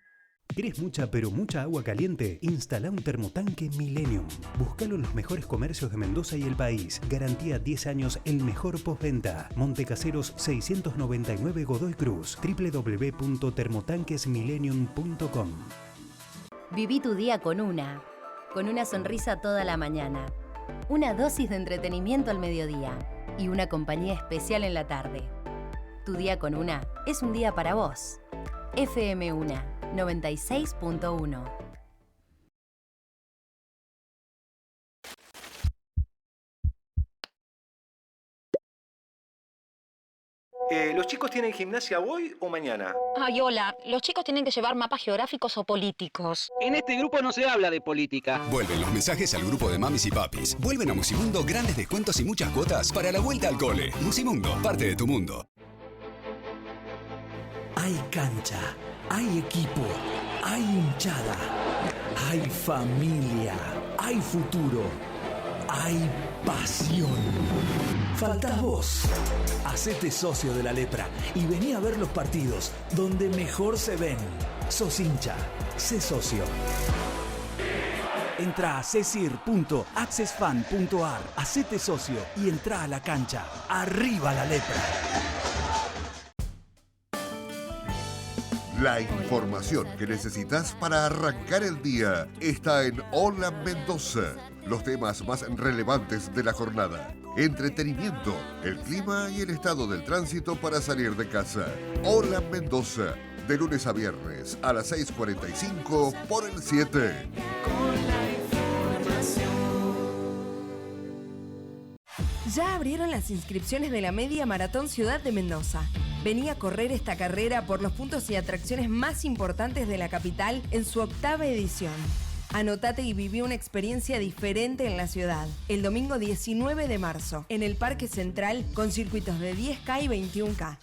¿Querés mucha pero mucha agua caliente? Instala un termotanque Millennium. Búscalo en los mejores comercios de Mendoza y el país. Garantía 10 años el mejor postventa. Montecaseros 699 Godoy Cruz. www.termotanquesmillennium.com. Viví tu día con una sonrisa toda la mañana, una dosis de entretenimiento al mediodía y una compañía especial en la tarde. Tu día con una es un día para vos. FM Una 96.1. ¿Los chicos tienen gimnasia hoy o mañana? Ay, hola. Los chicos tienen que llevar mapas geográficos o políticos. En este grupo no se habla de política. Vuelven los mensajes al grupo de mamis y papis. Vuelven a Musimundo grandes descuentos y muchas cuotas para la vuelta al cole. Musimundo, parte de tu mundo. Hay cancha, hay equipo, hay hinchada, hay familia, hay futuro, hay pasión. Faltás vos. Hacete socio de la Lepra y vení a ver los partidos donde mejor se ven. Sos hincha, sé socio. Entra a cesir.accessfan.ar, hacete socio y entra a la cancha. ¡Arriba la Lepra! La información que necesitas para arrancar el día está en Hola Mendoza. Los temas más relevantes de la jornada. Entretenimiento, el clima y el estado del tránsito para salir de casa. Hola Mendoza, de lunes a viernes a las 6:45 por el 7. Ya abrieron las inscripciones de la Media Maratón Ciudad de Mendoza. Vení a correr esta carrera por los puntos y atracciones más importantes de la capital en su 8ª edición. Anotate y viví una experiencia diferente en la ciudad. El domingo 19 de marzo, en el Parque Central, con circuitos de 10K y 21K.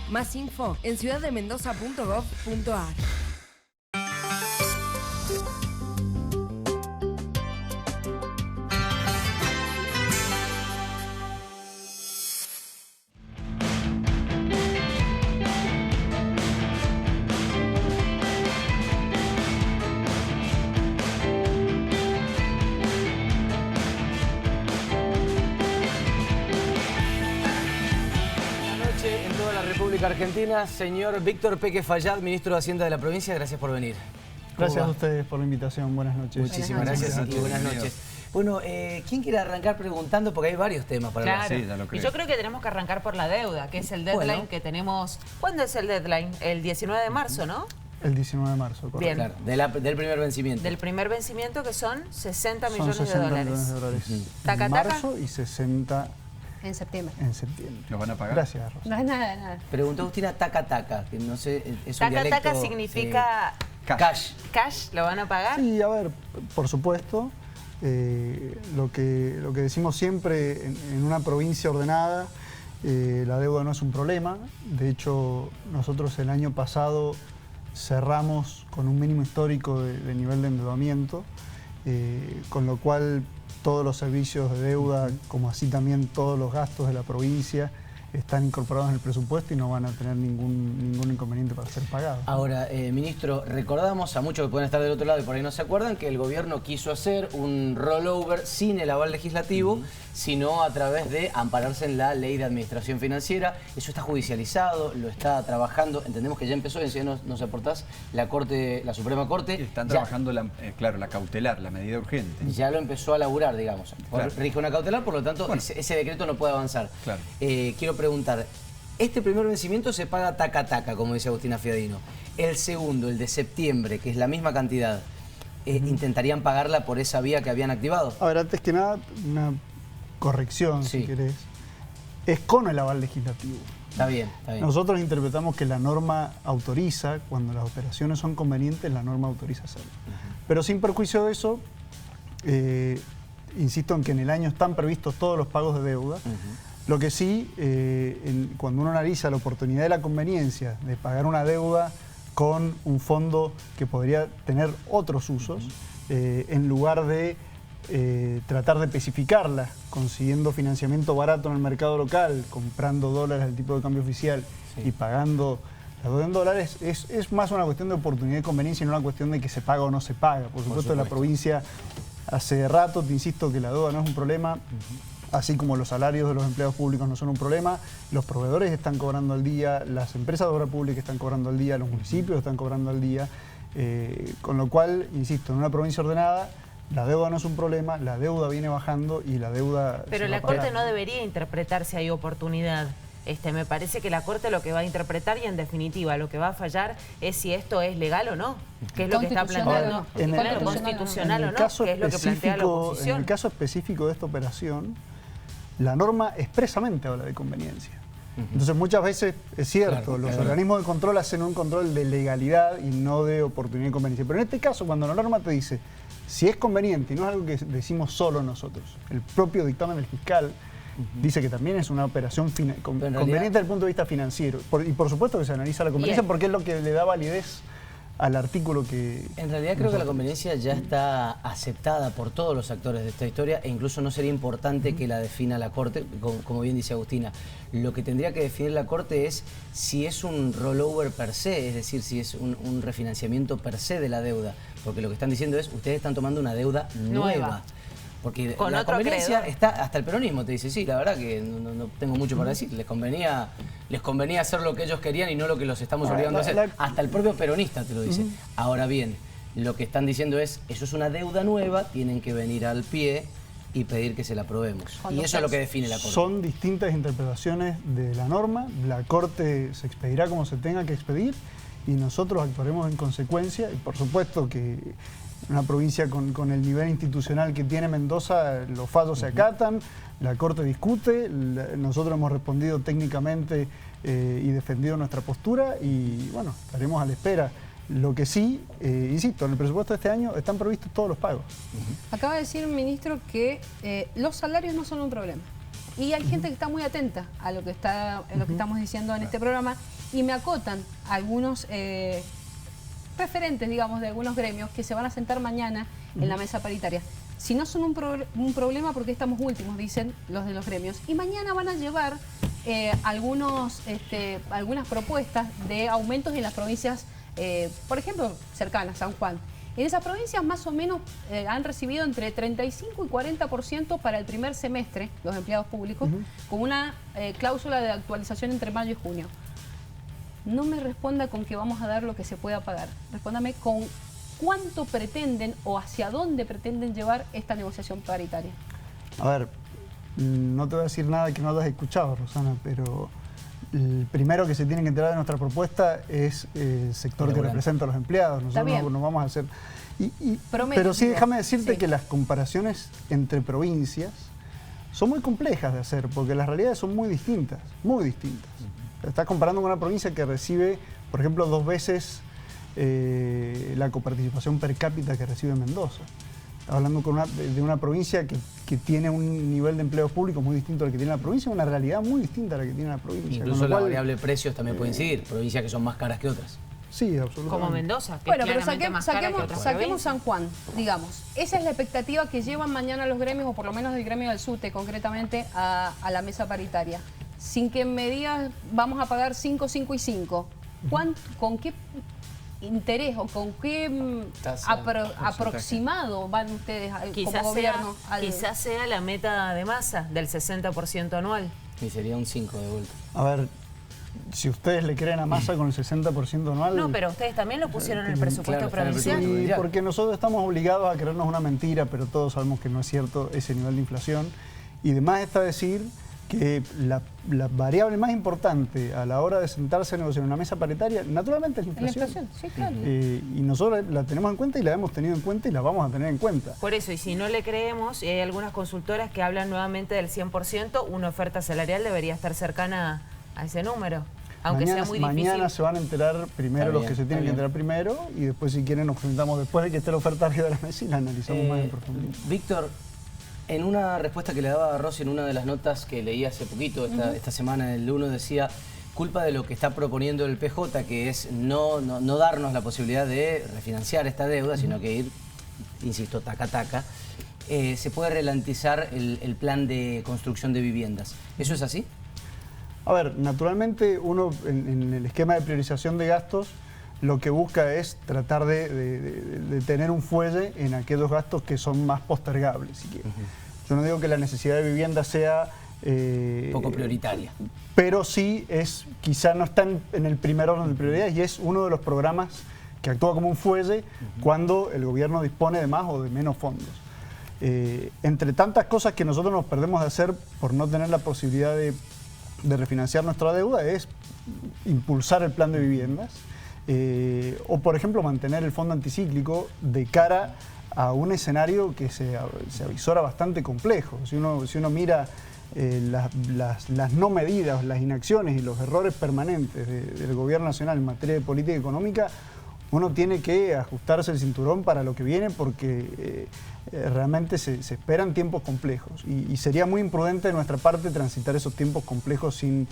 Más info en ciudaddemendoza.gov.ar. Argentina, señor Víctor Peque Fayad, ministro de Hacienda de la provincia, gracias por venir. Gracias a ustedes por la invitación, buenas noches. Muchísimas gracias y buenas noches. Bueno, ¿quién quiere arrancar preguntando? Porque hay varios temas para hablar. Sí, y yo creo que tenemos que arrancar por la deuda, que es el deadline que tenemos. ¿Cuándo es el deadline? El 19 de marzo, ¿no? El 19 de marzo, correcto. Bien. Claro, del primer vencimiento. Del primer vencimiento, que son 60 millones de 60 dólares. millones de dólares. ¿Taca, en taca? marzo y 60... En septiembre. En septiembre. ¿Los van a pagar? Gracias, Rosa. No es nada, nada. Preguntó Agustina taca taca, que no sé, es un taca, dialecto... Taca significa... Cash. ¿Cash? ¿Lo van a pagar? Sí, a ver, por supuesto. Lo que decimos siempre en una provincia ordenada, la deuda no es un problema. De hecho, nosotros el año pasado cerramos con un mínimo histórico de nivel de endeudamiento, con lo cual todos los servicios de deuda, como así también todos los gastos de la provincia, están incorporados en el presupuesto y no van a tener ningún inconveniente para ser pagados. Ahora, ministro, recordamos a muchos que pueden estar del otro lado y por ahí no se acuerdan que el gobierno quiso hacer un rollover sin el aval legislativo, sino a través de ampararse en la Ley de Administración Financiera. Eso está judicializado, lo está trabajando, entendemos que ya empezó, nos aportás, la Suprema Corte. Están trabajando, claro, la cautelar, la medida urgente. Ya lo empezó a laburar, digamos. Claro. Rige una cautelar, por lo tanto, bueno, ese decreto no puede avanzar. Claro. Quiero preguntar, este primer vencimiento se paga taca taca, como dice Agustina Fiadino. El segundo, el de septiembre, que es la misma cantidad, ¿intentarían pagarla por esa vía que habían activado? A ver, antes que nada, una corrección, si querés. Es con el aval legislativo. Está bien, está bien. Nosotros interpretamos que la norma autoriza, cuando las operaciones son convenientes, la norma autoriza hacerlo. Pero sin perjuicio de eso, insisto en que en el año están previstos todos los pagos de deuda. Lo que sí, cuando uno analiza la oportunidad de la conveniencia de pagar una deuda con un fondo que podría tener otros usos, en lugar de tratar de especificarla, consiguiendo financiamiento barato en el mercado local, comprando dólares al tipo de cambio oficial y pagando La deuda en dólares es más una cuestión de oportunidad y conveniencia y no una cuestión de que se paga o no se paga. Por supuesto, la provincia hace rato, te insisto, que la deuda no es un problema. Así como los salarios de los empleados públicos no son un problema, los proveedores están cobrando al día, las empresas de obra pública están cobrando al día, los municipios están cobrando al día, con lo cual, insisto, en una provincia ordenada, la deuda no es un problema, la deuda viene bajando y la deuda... Pero la Corte no debería interpretar si hay oportunidad. Me parece que la Corte lo que va a interpretar y en definitiva lo que va a fallar es si esto es legal o no, que es lo que está planteando, constitucional o no, que es lo que plantea la oposición. En el caso específico de esta operación, la norma expresamente habla de conveniencia. Entonces muchas veces, es cierto, los organismos de control hacen un control de legalidad y no de oportunidad y conveniencia. Pero en este caso, cuando la norma te dice si es conveniente, y no es algo que decimos solo nosotros, el propio dictamen del fiscal dice que también es una operación conveniente desde el punto de vista financiero. Y por supuesto que se analiza la conveniencia porque es lo que le da validez al artículo que... En realidad creo que la conveniencia ya está aceptada por todos los actores de esta historia e incluso no sería importante que la defina la Corte, como bien dice Agustina. Lo que tendría que definir la Corte es si es un rollover per se, es decir, si es un refinanciamiento per se de la deuda. Porque lo que están diciendo es, ustedes están tomando una deuda nueva. Porque con la conveniencia está, hasta el peronismo te dice, sí, la verdad que no tengo mucho para decir, les convenía hacer lo que ellos querían y no lo que los estamos obligando a hacer. Hasta el propio peronista te lo dice. Ahora bien, lo que están diciendo es, eso es una deuda nueva, tienen que venir al pie y pedir que se la aprobemos. Y eso es lo que define la Corte. Son distintas interpretaciones de la norma, la Corte se expedirá como se tenga que expedir y nosotros actuaremos en consecuencia y por supuesto que una provincia con el nivel institucional que tiene Mendoza, los fallos se acatan, la Corte discute, nosotros hemos respondido técnicamente y defendido nuestra postura y bueno, estaremos a la espera. Lo que sí, insisto, en el presupuesto de este año están previstos todos los pagos. Acaba de decir el ministro que los salarios no son un problema. Y hay gente que está muy atenta a lo que estamos diciendo en este programa y me acotan algunos referentes, digamos, de algunos gremios que se van a sentar mañana en la mesa paritaria. Si no son un problema, ¿por qué estamos últimos? Dicen los de los gremios. Y mañana van a llevar algunas propuestas de aumentos en las provincias, por ejemplo, cercanas, San Juan. En esas provincias más o menos han recibido entre 35 y 40% para el primer semestre, los empleados públicos, con una cláusula de actualización entre mayo y junio. No me responda con que vamos a dar lo que se pueda pagar. Respóndame con cuánto pretenden o hacia dónde pretenden llevar esta negociación paritaria. A ver, no te voy a decir nada que no hayas escuchado, Rosana, pero el primero que se tiene que enterar de nuestra propuesta es el sector que representa a los empleados. Nosotros no vamos a hacer... pero sí, déjame decirte que las comparaciones entre provincias son muy complejas de hacer, porque las realidades son muy distintas, muy distintas. Estás comparando con una provincia que recibe, por ejemplo, 2 veces la coparticipación per cápita que recibe Mendoza. Estás hablando de una provincia que tiene un nivel de empleo público muy distinto al que tiene la provincia, una realidad muy distinta a la que tiene la provincia. Incluso la variable precios también puede incidir, provincias que son más caras que otras. Sí, absolutamente. Como Mendoza, que bueno, es claramente más cara que otras saquemos San Juan, digamos. Esa es la expectativa que llevan mañana los gremios, o por lo menos el gremio del SUTE, concretamente, a la mesa paritaria. Sin que me digas, vamos a pagar 5, 5 y 5. ¿Con qué interés o con qué aproximado van ustedes como gobierno? Quizás sea la meta de Massa del 60% anual. Y sería un 5 de vuelta. A ver, si ustedes le creen a Massa con el 60% anual... No, pero ustedes también lo pusieron en el presupuesto provincial. Sí, porque nosotros estamos obligados a creernos una mentira, pero todos sabemos que no es cierto ese nivel de inflación. Y además está decir que la variable más importante a la hora de sentarse a negociar en una mesa paritaria, naturalmente es la inflación. La inflación, sí, claro. Y nosotros la tenemos en cuenta y la hemos tenido en cuenta y la vamos a tener en cuenta. Por eso, y si no le creemos, hay algunas consultoras que hablan nuevamente del 100%, una oferta salarial debería estar cercana a ese número, aunque sea muy difícil. Mañana se van a enterar primero los que se tienen que enterar primero y después, si quieren, nos presentamos después de que esté la oferta arriba de la mesa y la analizamos más en profundidad. Víctor, en una respuesta que le daba a Rosy en una de las notas que leí hace poquito, esta semana, el 1, decía, culpa de lo que está proponiendo el PJ, que es no darnos la posibilidad de refinanciar esta deuda, sino que ir, insisto, taca-taca, se puede ralentizar el plan de construcción de viviendas. ¿Eso es así? A ver, naturalmente uno en el esquema de priorización de gastos lo que busca es tratar de tener un fuelle en aquellos gastos que son más postergables, si quiere. Yo no digo que la necesidad de vivienda sea... poco prioritaria. Pero sí quizá no está en el primer orden de prioridades y es uno de los programas que actúa como un fuelle cuando el gobierno dispone de más o de menos fondos. Entre tantas cosas que nosotros nos perdemos de hacer por no tener la posibilidad de refinanciar nuestra deuda es impulsar el plan de viviendas o, por ejemplo, mantener el fondo anticíclico de cara a un escenario que se avisora bastante complejo. Si uno mira las no medidas, las inacciones y los errores permanentes del gobierno nacional en materia de política económica, uno tiene que ajustarse el cinturón para lo que viene porque realmente se esperan tiempos complejos y sería muy imprudente de nuestra parte transitar esos tiempos complejos sin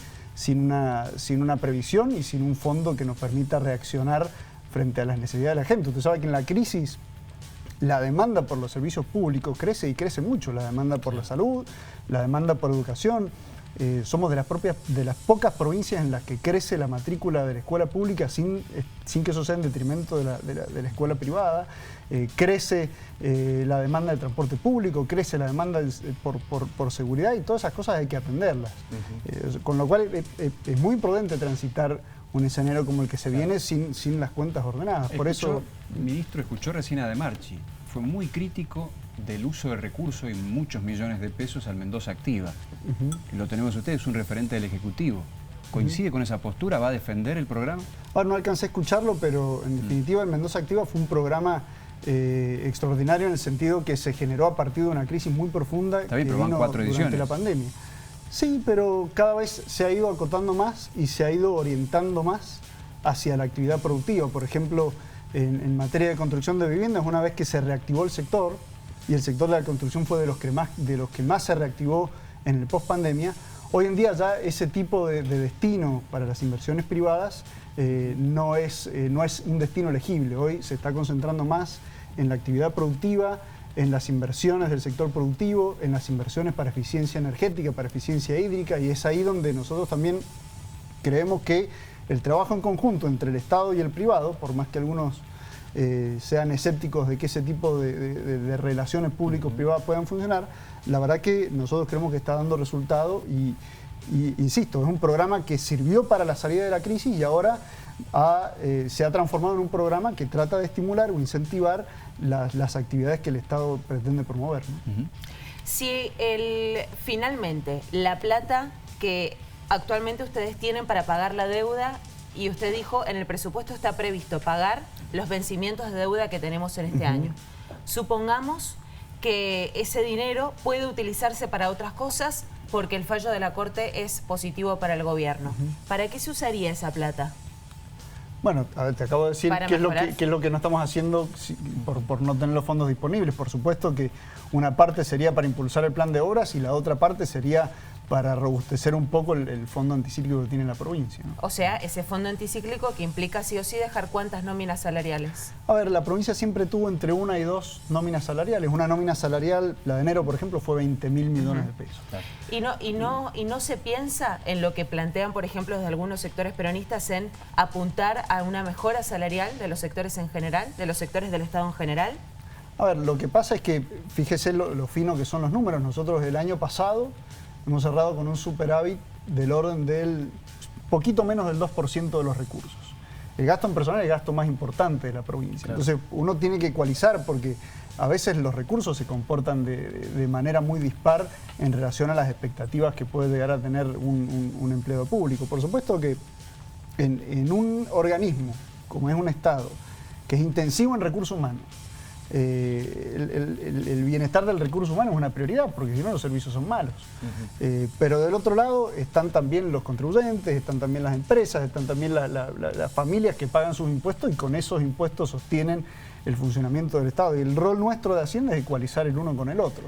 una previsión y sin un fondo que nos permita reaccionar frente a las necesidades de la gente. Usted sabe que en la crisis la demanda por los servicios públicos crece y crece mucho, la demanda por la salud, la demanda por educación. Somos de las pocas provincias en las que crece la matrícula de la escuela pública sin que eso sea en detrimento de la escuela privada. Crece la demanda de transporte público, crece la demanda por seguridad y todas esas cosas hay que atenderlas. Con lo cual es muy imprudente transitar un escenario como el que se viene sin las cuentas ordenadas. Por eso, el ministro escuchó recién a De Marchi, fue muy crítico del uso de recursos y muchos millones de pesos al Mendoza Activa. Lo tenemos ustedes, es un referente del Ejecutivo. ¿Coincide con esa postura? ¿Va a defender el programa? Ahora no alcancé a escucharlo, pero en definitiva el Mendoza Activa fue un programa extraordinario en el sentido que se generó a partir de una crisis muy profunda Está bien, que pero van vino 4 ediciones. durante la pandemia. Sí, pero cada vez se ha ido acotando más y se ha ido orientando más hacia la actividad productiva. Por ejemplo, en materia de construcción de viviendas, una vez que se reactivó el sector, y el sector de la construcción fue de los que más se reactivó en el post-pandemia, hoy en día ya ese tipo de destino para las inversiones privadas no es un destino elegible. Hoy se está concentrando más en la actividad productiva, en las inversiones del sector productivo, en las inversiones para eficiencia energética, para eficiencia hídrica, y es ahí donde nosotros también creemos que el trabajo en conjunto entre el Estado y el privado, por más que algunos sean escépticos de que ese tipo de relaciones públicos-privadas puedan funcionar, la verdad que nosotros creemos que está dando resultado y insisto, es un programa que sirvió para la salida de la crisis y ahora se ha transformado en un programa que trata de estimular o incentivar las actividades que el Estado pretende promover, ¿no? Si finalmente la plata que actualmente ustedes tienen para pagar la deuda, y usted dijo, en el presupuesto está previsto pagar los vencimientos de deuda que tenemos en este año. Supongamos que ese dinero puede utilizarse para otras cosas porque el fallo de la Corte es positivo para el gobierno. ¿Para qué se usaría esa plata? Bueno, a ver, te acabo de decir qué es lo que no estamos haciendo por no tener los fondos disponibles. Por supuesto que una parte sería para impulsar el plan de obras y la otra parte sería para robustecer un poco el fondo anticíclico que tiene la provincia, ¿no? O sea, ese fondo anticíclico que implica sí o sí dejar ¿cuántas nóminas salariales? A ver, la provincia siempre tuvo entre 1 y 2 nóminas salariales. Una nómina salarial, la de enero, por ejemplo, fue 20.000 millones de pesos. Claro. ¿Y no se piensa en lo que plantean, por ejemplo, desde algunos sectores peronistas en apuntar a una mejora salarial de los sectores en general, de los sectores del Estado en general? A ver, lo que pasa es que, fíjese lo fino que son los números. Nosotros el año pasado hemos cerrado con un superávit del orden del poquito menos del 2% de los recursos. El gasto en personal es el gasto más importante de la provincia. Claro. Entonces uno tiene que ecualizar porque a veces los recursos se comportan de manera muy dispar en relación a las expectativas que puede llegar a tener un empleado público. Por supuesto que en un organismo como es un Estado, que es intensivo en recursos humanos, el bienestar del recurso humano es una prioridad, porque si no los servicios son malos. Pero del otro lado están también los contribuyentes, están también las empresas, están también las familias que pagan sus impuestos y con esos impuestos sostienen el funcionamiento del Estado. Y el rol nuestro de Hacienda es ecualizar el uno con el otro.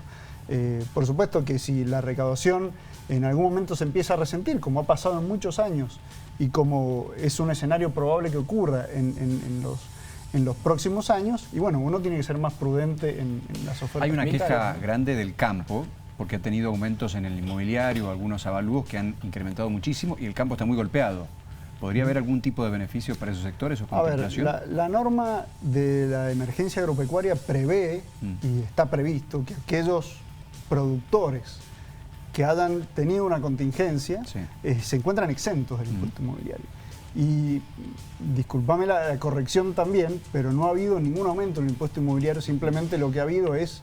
Por supuesto que si la recaudación en algún momento se empieza a resentir, como ha pasado en muchos años y como es un escenario probable que ocurra en los próximos años, y bueno, uno tiene que ser más prudente en las ofertas. Hay una queja grande del campo porque ha tenido aumentos en el inmobiliario, algunos avalúos que han incrementado muchísimo y el campo está muy golpeado. ¿Podría haber algún tipo de beneficio para esos sectores o contemplación? A ver, la norma de la emergencia agropecuaria prevé, y está previsto, que aquellos productores que hayan tenido una contingencia se encuentran exentos del impuesto inmobiliario. Y discúlpame la corrección también, pero no ha habido ningún aumento en el impuesto inmobiliario, simplemente lo que ha habido es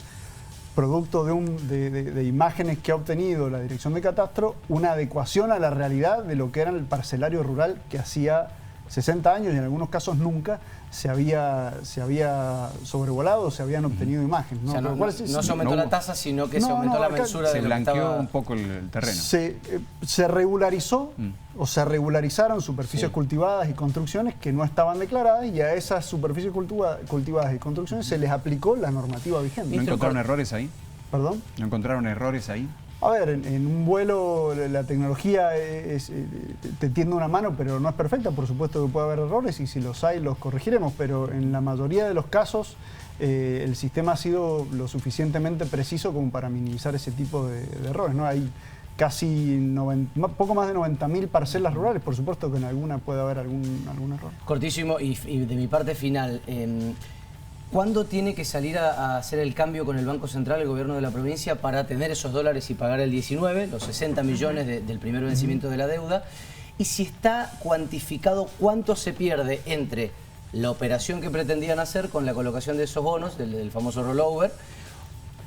producto de imágenes que ha obtenido la Dirección de Catastro, una adecuación a la realidad de lo que era el parcelario rural que hacía 60 años y en algunos casos nunca se había sobrevolado, se habían obtenido imágenes. ¿No? O sea, no se aumentó la tasa, sino que se aumentó la mensura de lo que estaba... Se blanqueó un poco el terreno. Se regularizó o se regularizaron superficies cultivadas y construcciones que no estaban declaradas y a esas superficies cultivadas y construcciones se les aplicó la normativa vigente. ¿No encontraron errores ahí? ¿Perdón? ¿No encontraron errores ahí? A ver, en un vuelo la tecnología te tiende una mano, pero no es perfecta. Por supuesto que puede haber errores y si los hay los corregiremos, pero en la mayoría de los casos el sistema ha sido lo suficientemente preciso como para minimizar ese tipo de errores, ¿no? Hay casi poco más de 90.000 parcelas rurales, por supuesto que en alguna puede haber algún error. Cortísimo, y de mi parte final, ¿cuándo tiene que salir a hacer el cambio con el Banco Central, el gobierno de la provincia, para tener esos dólares y pagar el 19, los 60 millones del primer vencimiento de la deuda? Y si está cuantificado cuánto se pierde entre la operación que pretendían hacer con la colocación de esos bonos, del famoso rollover,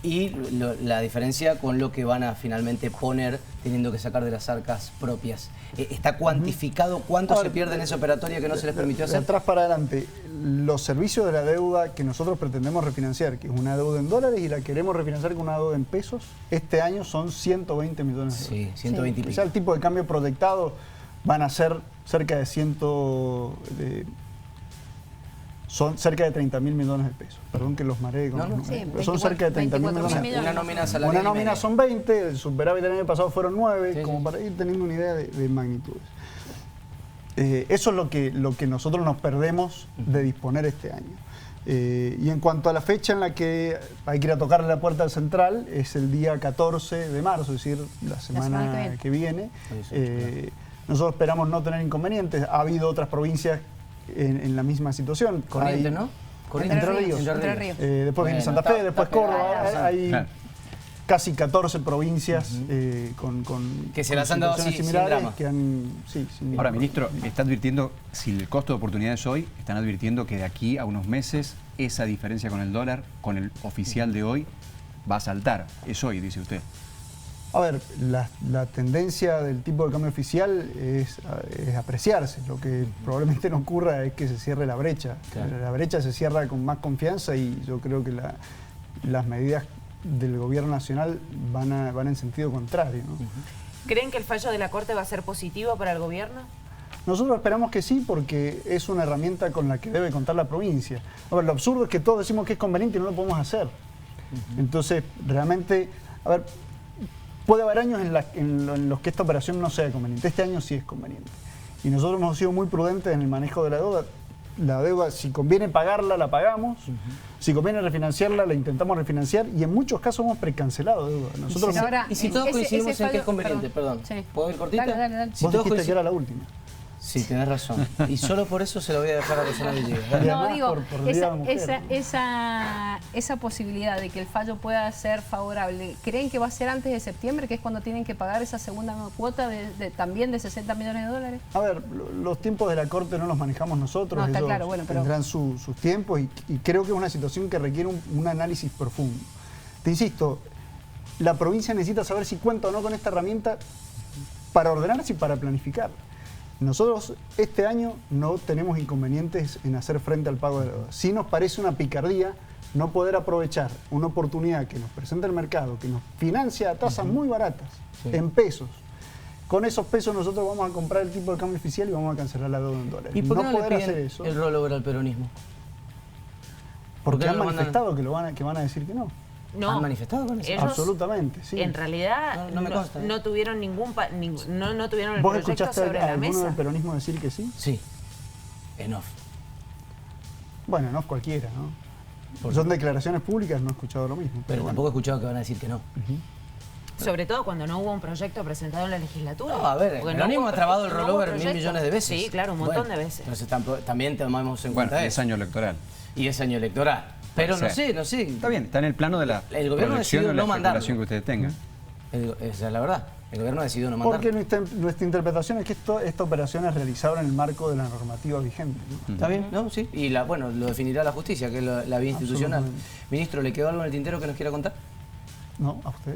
y la diferencia con lo que van a finalmente poner teniendo que sacar de las arcas propias. ¿Está cuantificado cuánto se pierde en esa operatoria que no se les permitió hacer? De atrás para adelante, los servicios de la deuda que nosotros pretendemos refinanciar, que es una deuda en dólares y la queremos refinanciar con una deuda en pesos, este año son 120 millones de dólares. Sí, 120 y pico. O sea, el tipo de cambio proyectado van a ser cerca de son cerca de 30.000 millones de pesos. Perdón que los mareé con los números. Son cerca de 30.000 millones de pesos. Una nómina salarial. Una nómina son 20, el superávit del año pasado fueron 9, como para ir teniendo una idea de magnitudes. Eso es lo que nosotros nos perdemos de disponer este año. Y en cuanto a la fecha en la que hay que ir a tocarle la puerta al central, es el día 14 de marzo, es decir, la semana que viene. Nosotros esperamos no tener inconvenientes. Ha habido otras provincias en la misma situación. Corrientes, ¿no? Entre Ríos. Después viene Santa Fe, después Córdoba. Hay casi 14 provincias que se las han dado sin drama. Ahora, ministro, está advirtiendo, si el costo de oportunidad es hoy, están advirtiendo que de aquí a unos meses esa diferencia con el dólar, con el oficial de hoy, va a saltar. Es hoy, dice usted. A ver, la tendencia del tipo de cambio oficial es apreciarse. Lo que probablemente no ocurra es que se cierre la brecha. Claro. La brecha se cierra con más confianza y yo creo que las medidas del gobierno nacional van en sentido contrario, ¿no? ¿Creen que el fallo de la Corte va a ser positivo para el gobierno? Nosotros esperamos que sí, porque es una herramienta con la que debe contar la provincia. A ver, lo absurdo es que todos decimos que es conveniente y no lo podemos hacer. Entonces, realmente, a ver, puede haber años en los que esta operación no sea conveniente. Este año sí es conveniente. Y nosotros hemos sido muy prudentes en el manejo de la deuda. La deuda, si conviene pagarla, la pagamos. Si conviene refinanciarla, la intentamos refinanciar. Y en muchos casos hemos precancelado deuda. Nosotros y si todos coincidimos en que es conveniente, perdón. ¿Puedo ir cortita? Dale. Si vos dijiste que era la última. Sí, tenés razón. Y solo por eso se lo voy a dejar a Rosana Villegas. No, digo, esa posibilidad de que el fallo pueda ser favorable, ¿creen que va a ser antes de septiembre, que es cuando tienen que pagar esa segunda cuota también de 60 millones de dólares? A ver, los tiempos de la Corte no los manejamos nosotros. No, está ellos claro, bueno, pero tendrán sus tiempos y creo que es una situación que requiere un análisis profundo. Te insisto, la provincia necesita saber si cuenta o no con esta herramienta para ordenarse y para planificar. Nosotros este año no tenemos inconvenientes en hacer frente al pago de la deuda. Sí nos parece una picardía no poder aprovechar una oportunidad que nos presenta el mercado, que nos financia a tasas muy baratas, en pesos. Con esos pesos nosotros vamos a comprar el tipo de cambio oficial y vamos a cancelar la deuda en dólares. ¿Y por qué no poder le piden hacer eso, el rollover al peronismo? Porque han manifestado que van a decir que no. No, ¿han manifestado con eso? Ellos, absolutamente, sí. En realidad no tuvieron no tuvieron el ¿Vos proyecto sobre la mesa. ¿Vos escuchaste del peronismo decir que sí? Sí, en off. Bueno, en off cualquiera, ¿no? Son declaraciones públicas, no he escuchado lo mismo. Pero tampoco he escuchado que van a decir que no. Sobre todo cuando no hubo un proyecto presentado en la legislatura. No, a ver, el peronismo ha trabado el rollover 1.000 millones de veces. Sí, claro, un montón de veces. Entonces también tomamos en cuenta eso. Es año electoral. Y es año electoral. Pero no sé. Está bien, está en el plano de la el gobierno proyección decidió o la no mandar. especulación que ustedes tengan. Esa es la verdad. El gobierno decidió no mandar. Porque nuestra interpretación es que esta operación es realizada en el marco de la normativa vigente, ¿no? ¿Está bien? ¿No? Sí. Y lo definirá la justicia, que es la vía institucional. Ministro, ¿le quedó algo en el tintero que nos quiera contar? No, a usted.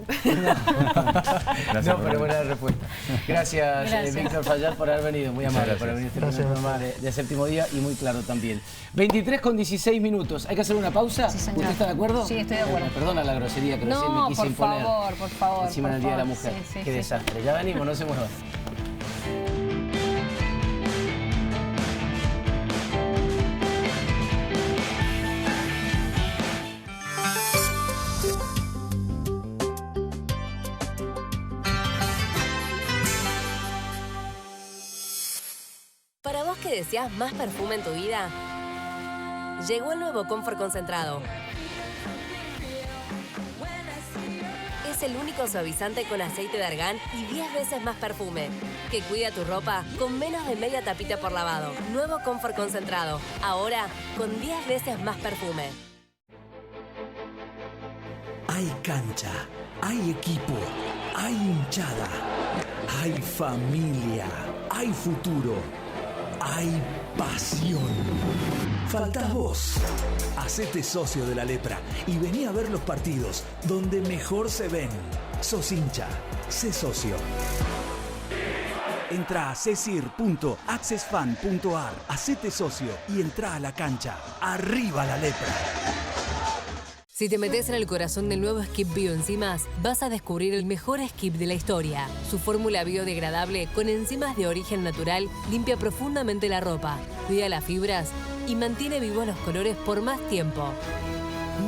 No, pero buena respuesta. Gracias. Víctor Fallar, por haber venido. Muy amable por haber venido a este programa de Séptimo Día y muy claro también. 23:16 minutos. ¿Hay que hacer una pausa? Sí, señor. ¿Usted está de acuerdo? Sí, estoy de acuerdo. Perdona la grosería que recién me quise imponer. Por favor. Encima del Día de la Mujer. Sí, Qué desastre. Ya venimos, no se muevan. Para vos que deseas más perfume en tu vida, llegó el nuevo Comfort Concentrado. Es el único suavizante con aceite de argán y 10 veces más perfume, que cuida tu ropa con menos de media tapita por lavado. Nuevo Comfort Concentrado, ahora con 10 veces más perfume. Hay cancha, hay equipo, hay hinchada, hay familia, hay futuro. Hay pasión. Faltás vos. Hacete socio de la Lepra y vení a ver los partidos donde mejor se ven. Sos hincha. Sé socio. Entra a cesir.accessfan.ar, hacete socio y entra a la cancha. ¡Arriba la Lepra! Si te metes en el corazón del nuevo Skip Bioenzimas, vas a descubrir el mejor skip de la historia. Su fórmula biodegradable con enzimas de origen natural limpia profundamente la ropa, cuida las fibras y mantiene vivos los colores por más tiempo.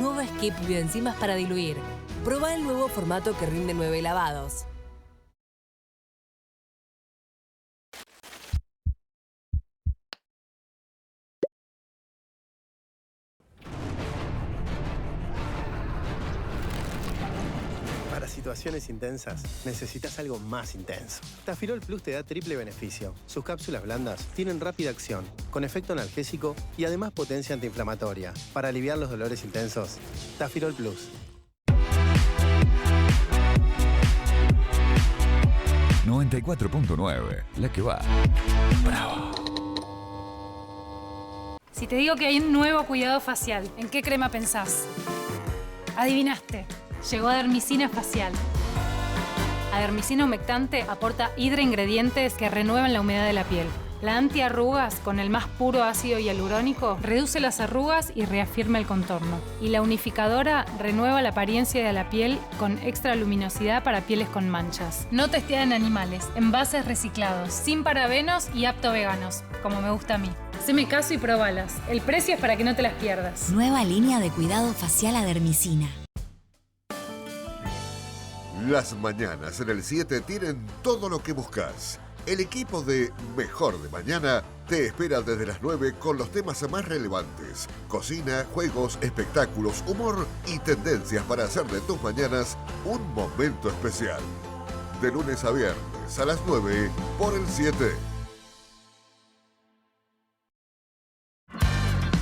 Nuevo Skip Bioenzimas para diluir. Proba el nuevo formato que rinde 9 lavados. Para situaciones intensas, necesitas algo más intenso. Tafirol Plus te da triple beneficio. Sus cápsulas blandas tienen rápida acción, con efecto analgésico y además potencia antiinflamatoria. Para aliviar los dolores intensos, Tafirol Plus. ...94.9, la que va. Bravo. Si te digo que hay un nuevo cuidado facial, ¿en qué crema pensás? Adivinaste. Llegó Adermicina Facial. Adermicina humectante aporta hidroingredientes que renuevan la humedad de la piel. La antiarrugas, con el más puro ácido hialurónico, reduce las arrugas y reafirma el contorno. Y la unificadora renueva la apariencia de la piel con extra luminosidad para pieles con manchas. No testeada en animales, envases reciclados, sin parabenos y apto veganos, como me gusta a mí. Haceme caso y probalas. El precio es para que no te las pierdas. Nueva línea de cuidado facial Adermicina. Las mañanas en el 7 tienen todo lo que buscas. El equipo de Mejor de Mañana te espera desde las 9 con los temas más relevantes. Cocina, juegos, espectáculos, humor y tendencias para hacer de tus mañanas un momento especial. De lunes a viernes a las 9 por el 7.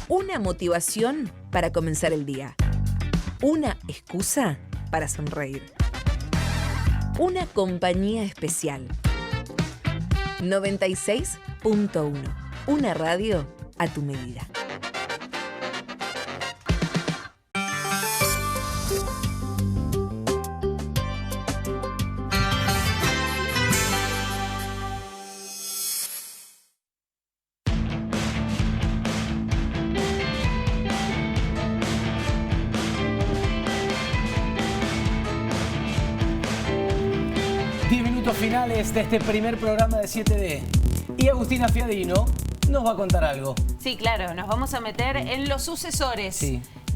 Una motivación para comenzar el día. Una excusa para sonreír. Una compañía especial. 96.1. Una radio a tu medida. Finales de este primer programa de 7D. Y Agustina Fiadino nos va a contar algo. Sí, claro, nos vamos a meter en los sucesores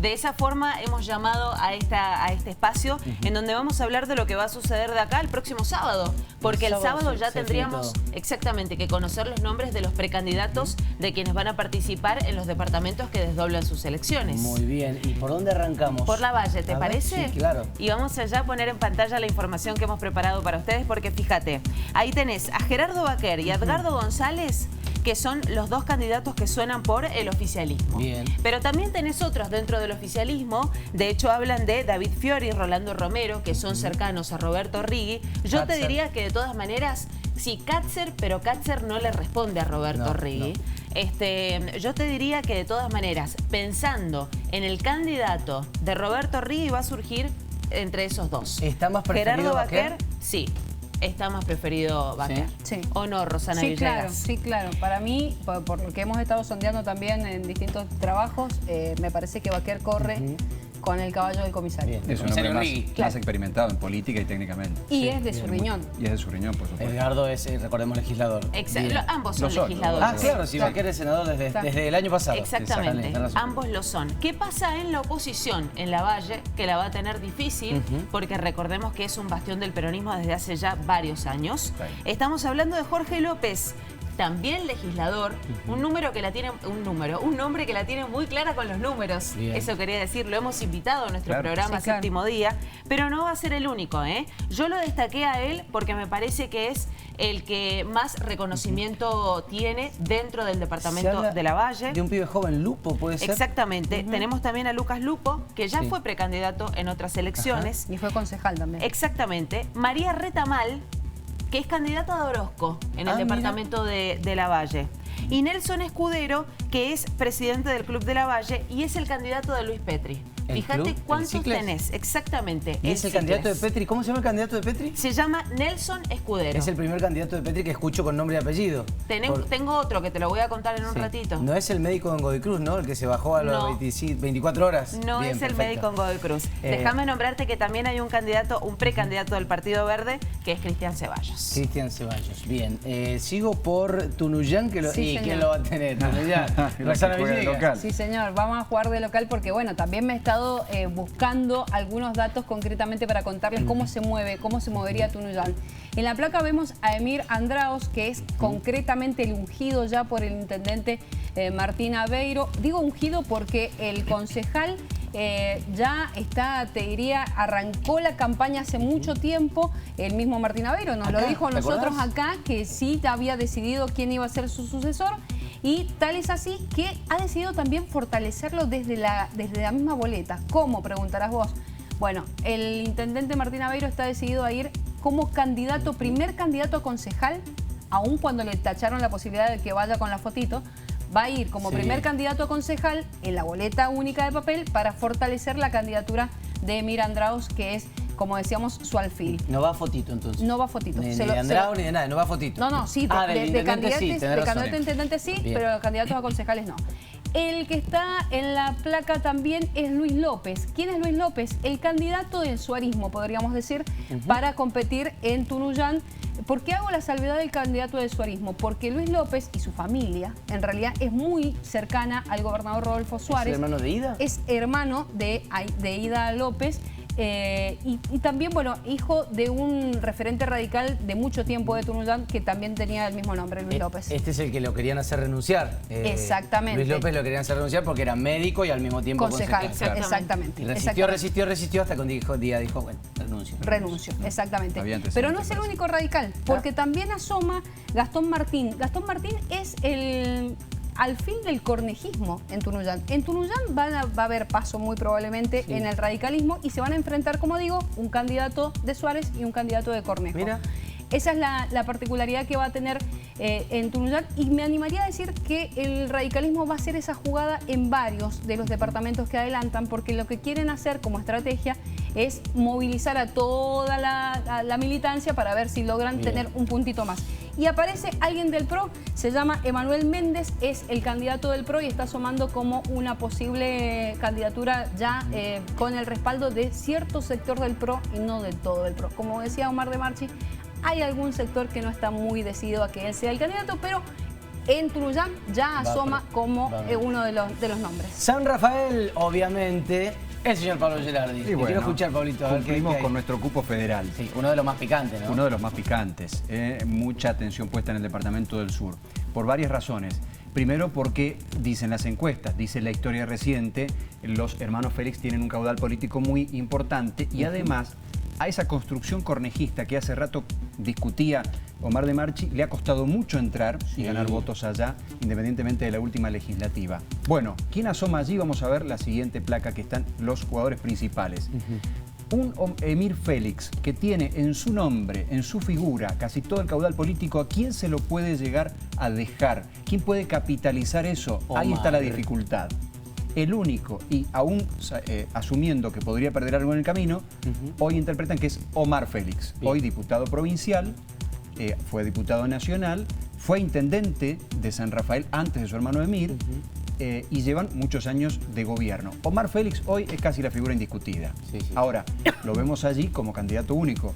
De esa forma hemos llamado a este espacio en donde vamos a hablar de lo que va a suceder de acá el próximo sábado. Porque el sábado ya tendríamos exactamente que conocer los nombres de los precandidatos de quienes van a participar en los departamentos que desdoblan sus elecciones. Muy bien. ¿Y por dónde arrancamos? Por Lavalle, ¿te parece? Sí, claro. Y vamos allá a poner en pantalla la información que hemos preparado para ustedes porque fíjate, ahí tenés a Gerardo Baquer y a Edgardo González, que son los dos candidatos que suenan por el oficialismo. Bien. Pero también tenés otros dentro del oficialismo. De hecho, hablan de David Fiori y Rolando Romero, que son cercanos a Roberto Rigui. Yo te diría que de todas maneras, sí, Katzer, pero Katzer no le responde a Roberto Rigui. Yo te diría que de todas maneras, pensando en el candidato de Roberto Rigui, va a surgir entre esos dos. ¿Está más preferido Gerardo Baquer? Baquer, sí. Está más preferido Baquer. Sí. ¿O no, Rosana Sí, Villegas? claro, sí, claro. Para mí, por lo que hemos estado sondeando también en distintos trabajos, me parece que Baquer corre con el caballo del comisario. Es un hombre más experimentado en política y técnicamente. Y es de su riñón. Y es de su riñón, por supuesto. Edgardo es, recordemos, legislador. Exacto. Ambos son legisladores. Ah, claro, si Baquer es senador desde el año pasado. Exactamente, ambos lo son. ¿Qué pasa en la oposición? En Lavalle, que la va a tener difícil, porque recordemos que es un bastión del peronismo desde hace ya varios años. Estamos hablando de Jorge López, también legislador, un nombre que la tiene muy clara con los números. Bien. Eso quería decir, lo hemos invitado a nuestro programa Séptimo Día, pero no va a ser el único, ¿eh? Yo lo destaqué a él porque me parece que es el que más reconocimiento tiene dentro del departamento de Lavalle. De un pibe joven, Lupo, ¿puede ser? Exactamente. Tenemos también a Lucas Lupo, que ya fue precandidato en otras elecciones. Y fue concejal también. Exactamente. María Retamal, que es candidata de Orozco en el departamento de Lavalle. Y Nelson Escudero, que es presidente del Club de Lavalle y es el candidato de Luis Petri. Fíjate cuántos tenés, exactamente. ¿Y es el candidato de Petri? ¿Cómo se llama el candidato de Petri? Se llama Nelson Escudero. Es el primer candidato de Petri que escucho con nombre y apellido. Tengo otro que te lo voy a contar en un ratito. No es el médico en Godoy Cruz, ¿no? El que se bajó a las 24 horas. No. Bien, es el médico en Godoy Cruz. Déjame nombrarte que también hay un candidato, un precandidato del Partido Verde, que es Cristian Ceballos. Cristian Ceballos, bien. Sigo por Tunuyán, ¿y quién lo va a tener? Tunuyán. Rosana Villegas. Sí, señor. Vamos a jugar de local porque, bueno, también me he estado buscando algunos datos concretamente para contarles cómo se mueve, cómo se movería Tunuyán. En la placa vemos a Emir Andraos, que es concretamente el ungido ya por el intendente Martín Aveiro. Digo ungido porque el concejal ya está, te diría, arrancó la campaña hace mucho tiempo. El mismo Martín Aveiro nos lo dijo a nosotros acá, que sí había decidido quién iba a ser su sucesor. Y tal es así que ha decidido también fortalecerlo desde la misma boleta. ¿Cómo? Preguntarás vos. Bueno, el intendente Martín Aveiro está decidido a ir como candidato, primer candidato a concejal, aun cuando le tacharon la posibilidad de que vaya con la fotito, va a ir como primer candidato a concejal en la boleta única de papel para fortalecer la candidatura de Emir Andraos, que es, como decíamos, su alfil. No va fotito, entonces. No va fotito. Ni de Andrao ni de nada, no va fotito. No, sí, de candidato a intendente sí, bien, pero candidatos a concejales no. El que está en la placa también es Luis López. ¿Quién es Luis López? El candidato del suarismo, podríamos decir, para competir en Tunuyán. ¿Por qué hago la salvedad del candidato del suarismo? Porque Luis López y su familia, en realidad, es muy cercana al gobernador Rodolfo Suárez. ¿Es hermano de Ida? Es hermano de Ida López. Y también, bueno, hijo de un referente radical de mucho tiempo de Tunuyán que también tenía el mismo nombre, Luis López. Este es el que lo querían hacer renunciar. Exactamente. Luis López lo querían hacer renunciar porque era médico y al mismo tiempo concejal. Exactamente. Y resistió hasta que dijo, bueno, renuncio. Exactamente. Pero no es el único radical, porque también asoma Gastón Martín. Gastón Martín es el alfil del cornejismo en Tunuyán. En Tunuyán va a haber paso muy probablemente en el radicalismo y se van a enfrentar, como digo, un candidato de Suárez y un candidato de Cornejo. Mira. Esa es la particularidad que va a tener en Tunuyán, y me animaría a decir que el radicalismo va a hacer esa jugada en varios de los departamentos que adelantan, porque lo que quieren hacer como estrategia es movilizar a toda la militancia para ver si logran tener un puntito más. Y aparece alguien del PRO, se llama Emanuel Méndez, es el candidato del PRO y está asomando como una posible candidatura ya con el respaldo de cierto sector del PRO y no de todo el PRO. Como decía Omar de Marchi, hay algún sector que no está muy decidido a que él sea el candidato, pero en Tunuyán ya asoma como uno de los nombres. San Rafael, obviamente, el señor Pablo Gerardi. Y bueno, quiero escuchar, Pablito. Cumplimos con nuestro cupo federal. Sí, uno de los más picantes, ¿no? Uno de los más picantes. Mucha atención puesta en el Departamento del Sur. Por varias razones. Primero porque dicen las encuestas, dice la historia reciente, los hermanos Félix tienen un caudal político muy importante y además a esa construcción cornejista que hace rato discutía Omar de Marchi le ha costado mucho entrar y ganar votos allá, independientemente de la última legislativa. Bueno, ¿quién asoma allí? Vamos a ver la siguiente placa que están los jugadores principales. Un Emir Félix que tiene en su nombre, en su figura, casi todo el caudal político, ¿a quién se lo puede llegar a dejar? ¿Quién puede capitalizar eso? Omar. Ahí está la dificultad. El único, y aún asumiendo que podría perder algo en el camino, hoy interpretan que es Omar Félix. Hoy diputado provincial, fue diputado nacional, fue intendente de San Rafael antes de su hermano Emir, y llevan muchos años de gobierno. Omar Félix hoy es casi la figura indiscutida. Ahora, lo vemos allí como candidato único.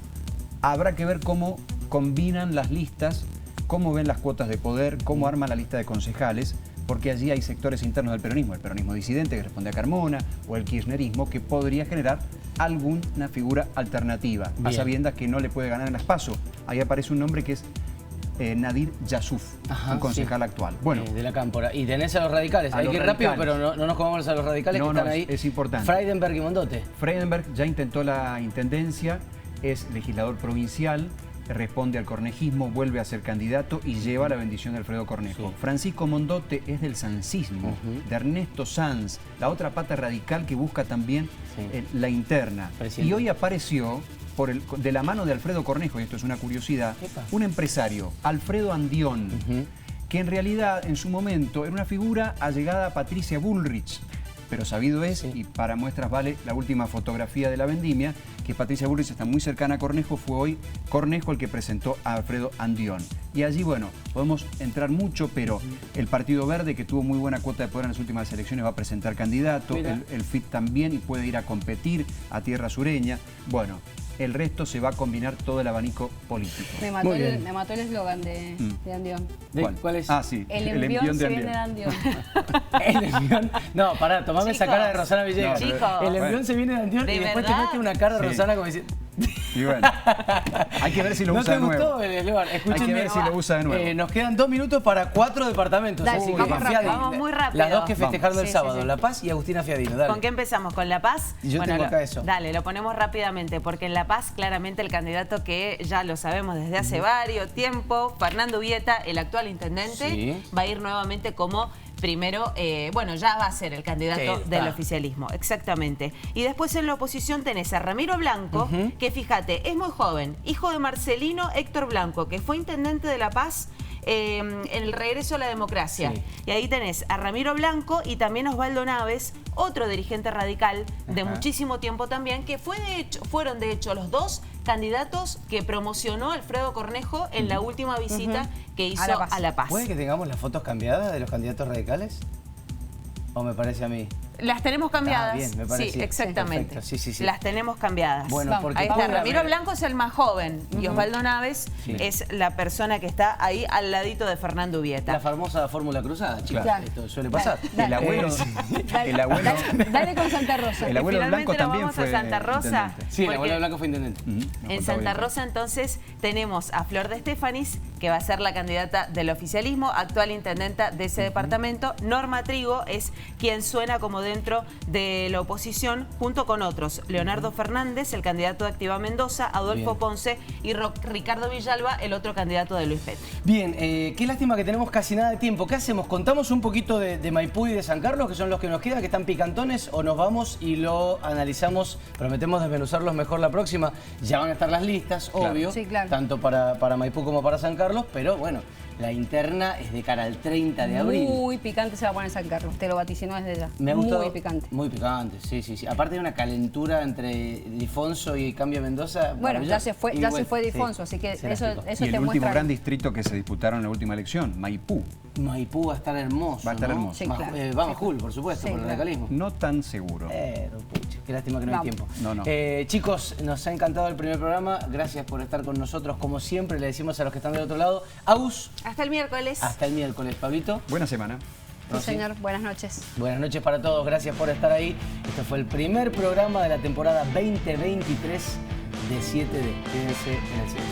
Habrá que ver cómo combinan las listas, cómo ven las cuotas de poder, cómo arma la lista de concejales, porque allí hay sectores internos del peronismo, el peronismo disidente que responde a Carmona, o el kirchnerismo que podría generar alguna figura alternativa, a sabiendas que no le puede ganar en las PASO. Ahí aparece un nombre que es Nadir Yasuf, un concejal actual. Bueno, de la Cámpora. Y tenés a los radicales. Hay que ir rápido, pero no nos comamos a los radicales que están ahí. Es importante. Freidenberg y Mondote. Freidenberg ya intentó la intendencia, es legislador provincial, responde al cornejismo, vuelve a ser candidato y lleva la bendición de Alfredo Cornejo. Francisco Mondote es del sancismo, de Ernesto Sanz, la otra pata radical que busca también la interna. Y hoy apareció de la mano de Alfredo Cornejo, y esto es una curiosidad, un empresario, Alfredo Andión, que en realidad en su momento era una figura allegada a Patricia Bullrich. Pero sabido es, y para muestras vale la última fotografía de la vendimia, que Patricia Bullrich está muy cercana a Cornejo, fue hoy Cornejo el que presentó a Alfredo Andión. Y allí, bueno, podemos entrar mucho, pero el Partido Verde, que tuvo muy buena cuota de poder en las últimas elecciones, va a presentar candidato, el FIT también, y puede ir a competir a tierra sureña. Bueno, el resto se va a combinar todo el abanico político. Me mató el eslogan de Andión. ¿Cuál es? Ah, sí. El envión se viene de Andión. El envión. No, pará, tomame esa cara de Rosana Villegas. El envión se viene de Andión y después te mete una cara de Rosana como diciendo. Y bueno, hay que ver si lo usa de nuevo. ¿No te gustó el eslogan? Hay que ver si lo usa de nuevo. Nos quedan 2 minutos para 4 departamentos. Dale, vamos muy rápido. Las dos que festejaron el sábado, La Paz y Agustina Fiadino. Dale. ¿Con qué empezamos? ¿Con La Paz? Yo tengo acá eso. Dale, lo ponemos rápidamente, porque en La Paz claramente el candidato que ya lo sabemos desde hace varios tiempo, Fernando Vieta, el actual intendente, va a ir nuevamente como primero, bueno, ya va a ser el candidato del oficialismo, exactamente. Y después en la oposición tenés a Ramiro Blanco, que fíjate, es muy joven, hijo de Marcelino Héctor Blanco, que fue intendente de La Paz en el regreso a la democracia. Y ahí tenés a Ramiro Blanco y también Osvaldo Naves, otro dirigente radical de muchísimo tiempo también, que fueron de hecho los dos candidatos que promocionó Alfredo Cornejo en la última visita que hizo a La Paz. ¿Puede que tengamos las fotos cambiadas de los candidatos radicales? ¿O me parece a mí? Las tenemos cambiadas. Bien, me parece. Sí, exactamente. Sí. Las tenemos cambiadas. Bueno, porque ahí está. Ramiro Blanco es el más joven y Osvaldo Naves es la persona que está ahí al ladito de Fernando Vieta. La famosa fórmula cruzada, chicos. Claro. Esto suele pasar. El abuelo. Dale con Santa Rosa. El abuelo Blanco también vamos fue a Santa Rosa. Sí, el abuelo Blanco fue intendente. En Santa Rosa entonces tenemos a Flor de Estefanis, que va a ser la candidata del oficialismo, actual intendenta de ese departamento. Norma Trigo es quien suena como dentro de la oposición, junto con otros. Leonardo Fernández, el candidato de Activa Mendoza, Adolfo Ponce y Ricardo Villalba, el otro candidato de Luis Petri. Bien, qué lástima que tenemos casi nada de tiempo. ¿Qué hacemos? ¿Contamos un poquito de Maipú y de San Carlos, que son los que nos quedan, que están picantones, o nos vamos y lo analizamos? Prometemos desmenuzarlos mejor la próxima. Ya van a estar las listas, obvio, tanto para Maipú como para San Carlos, pero bueno, la interna es de cara al 30 de abril. Muy picante se va a poner San Carlos, te lo vaticino desde ya. Me ha gustado. Muy picante. Muy picante, sí. Aparte de una calentura entre Difonso y Cambio Mendoza. Bueno, ya se fue Difonso, así que eso y te el último muestra. gran distrito que se disputaron en la última elección, Maipú. Maipú va a estar hermoso. Va a estar ¿no? hermoso. Sí, claro. Vamos, Jul, por supuesto, Sí, por el claro. radicalismo. No tan seguro. Pucha, qué lástima que no hay tiempo. No. Chicos, nos ha encantado el primer programa. Gracias por estar con nosotros. Como siempre, le decimos a los que están del otro lado, Agus. Hasta el miércoles. Hasta el miércoles, Pablito. Buena semana. Sí, señor. Buenas noches. Buenas noches para todos. Gracias por estar ahí. Este fue el primer programa de la temporada 2023 de 7D. Quédense en el 7.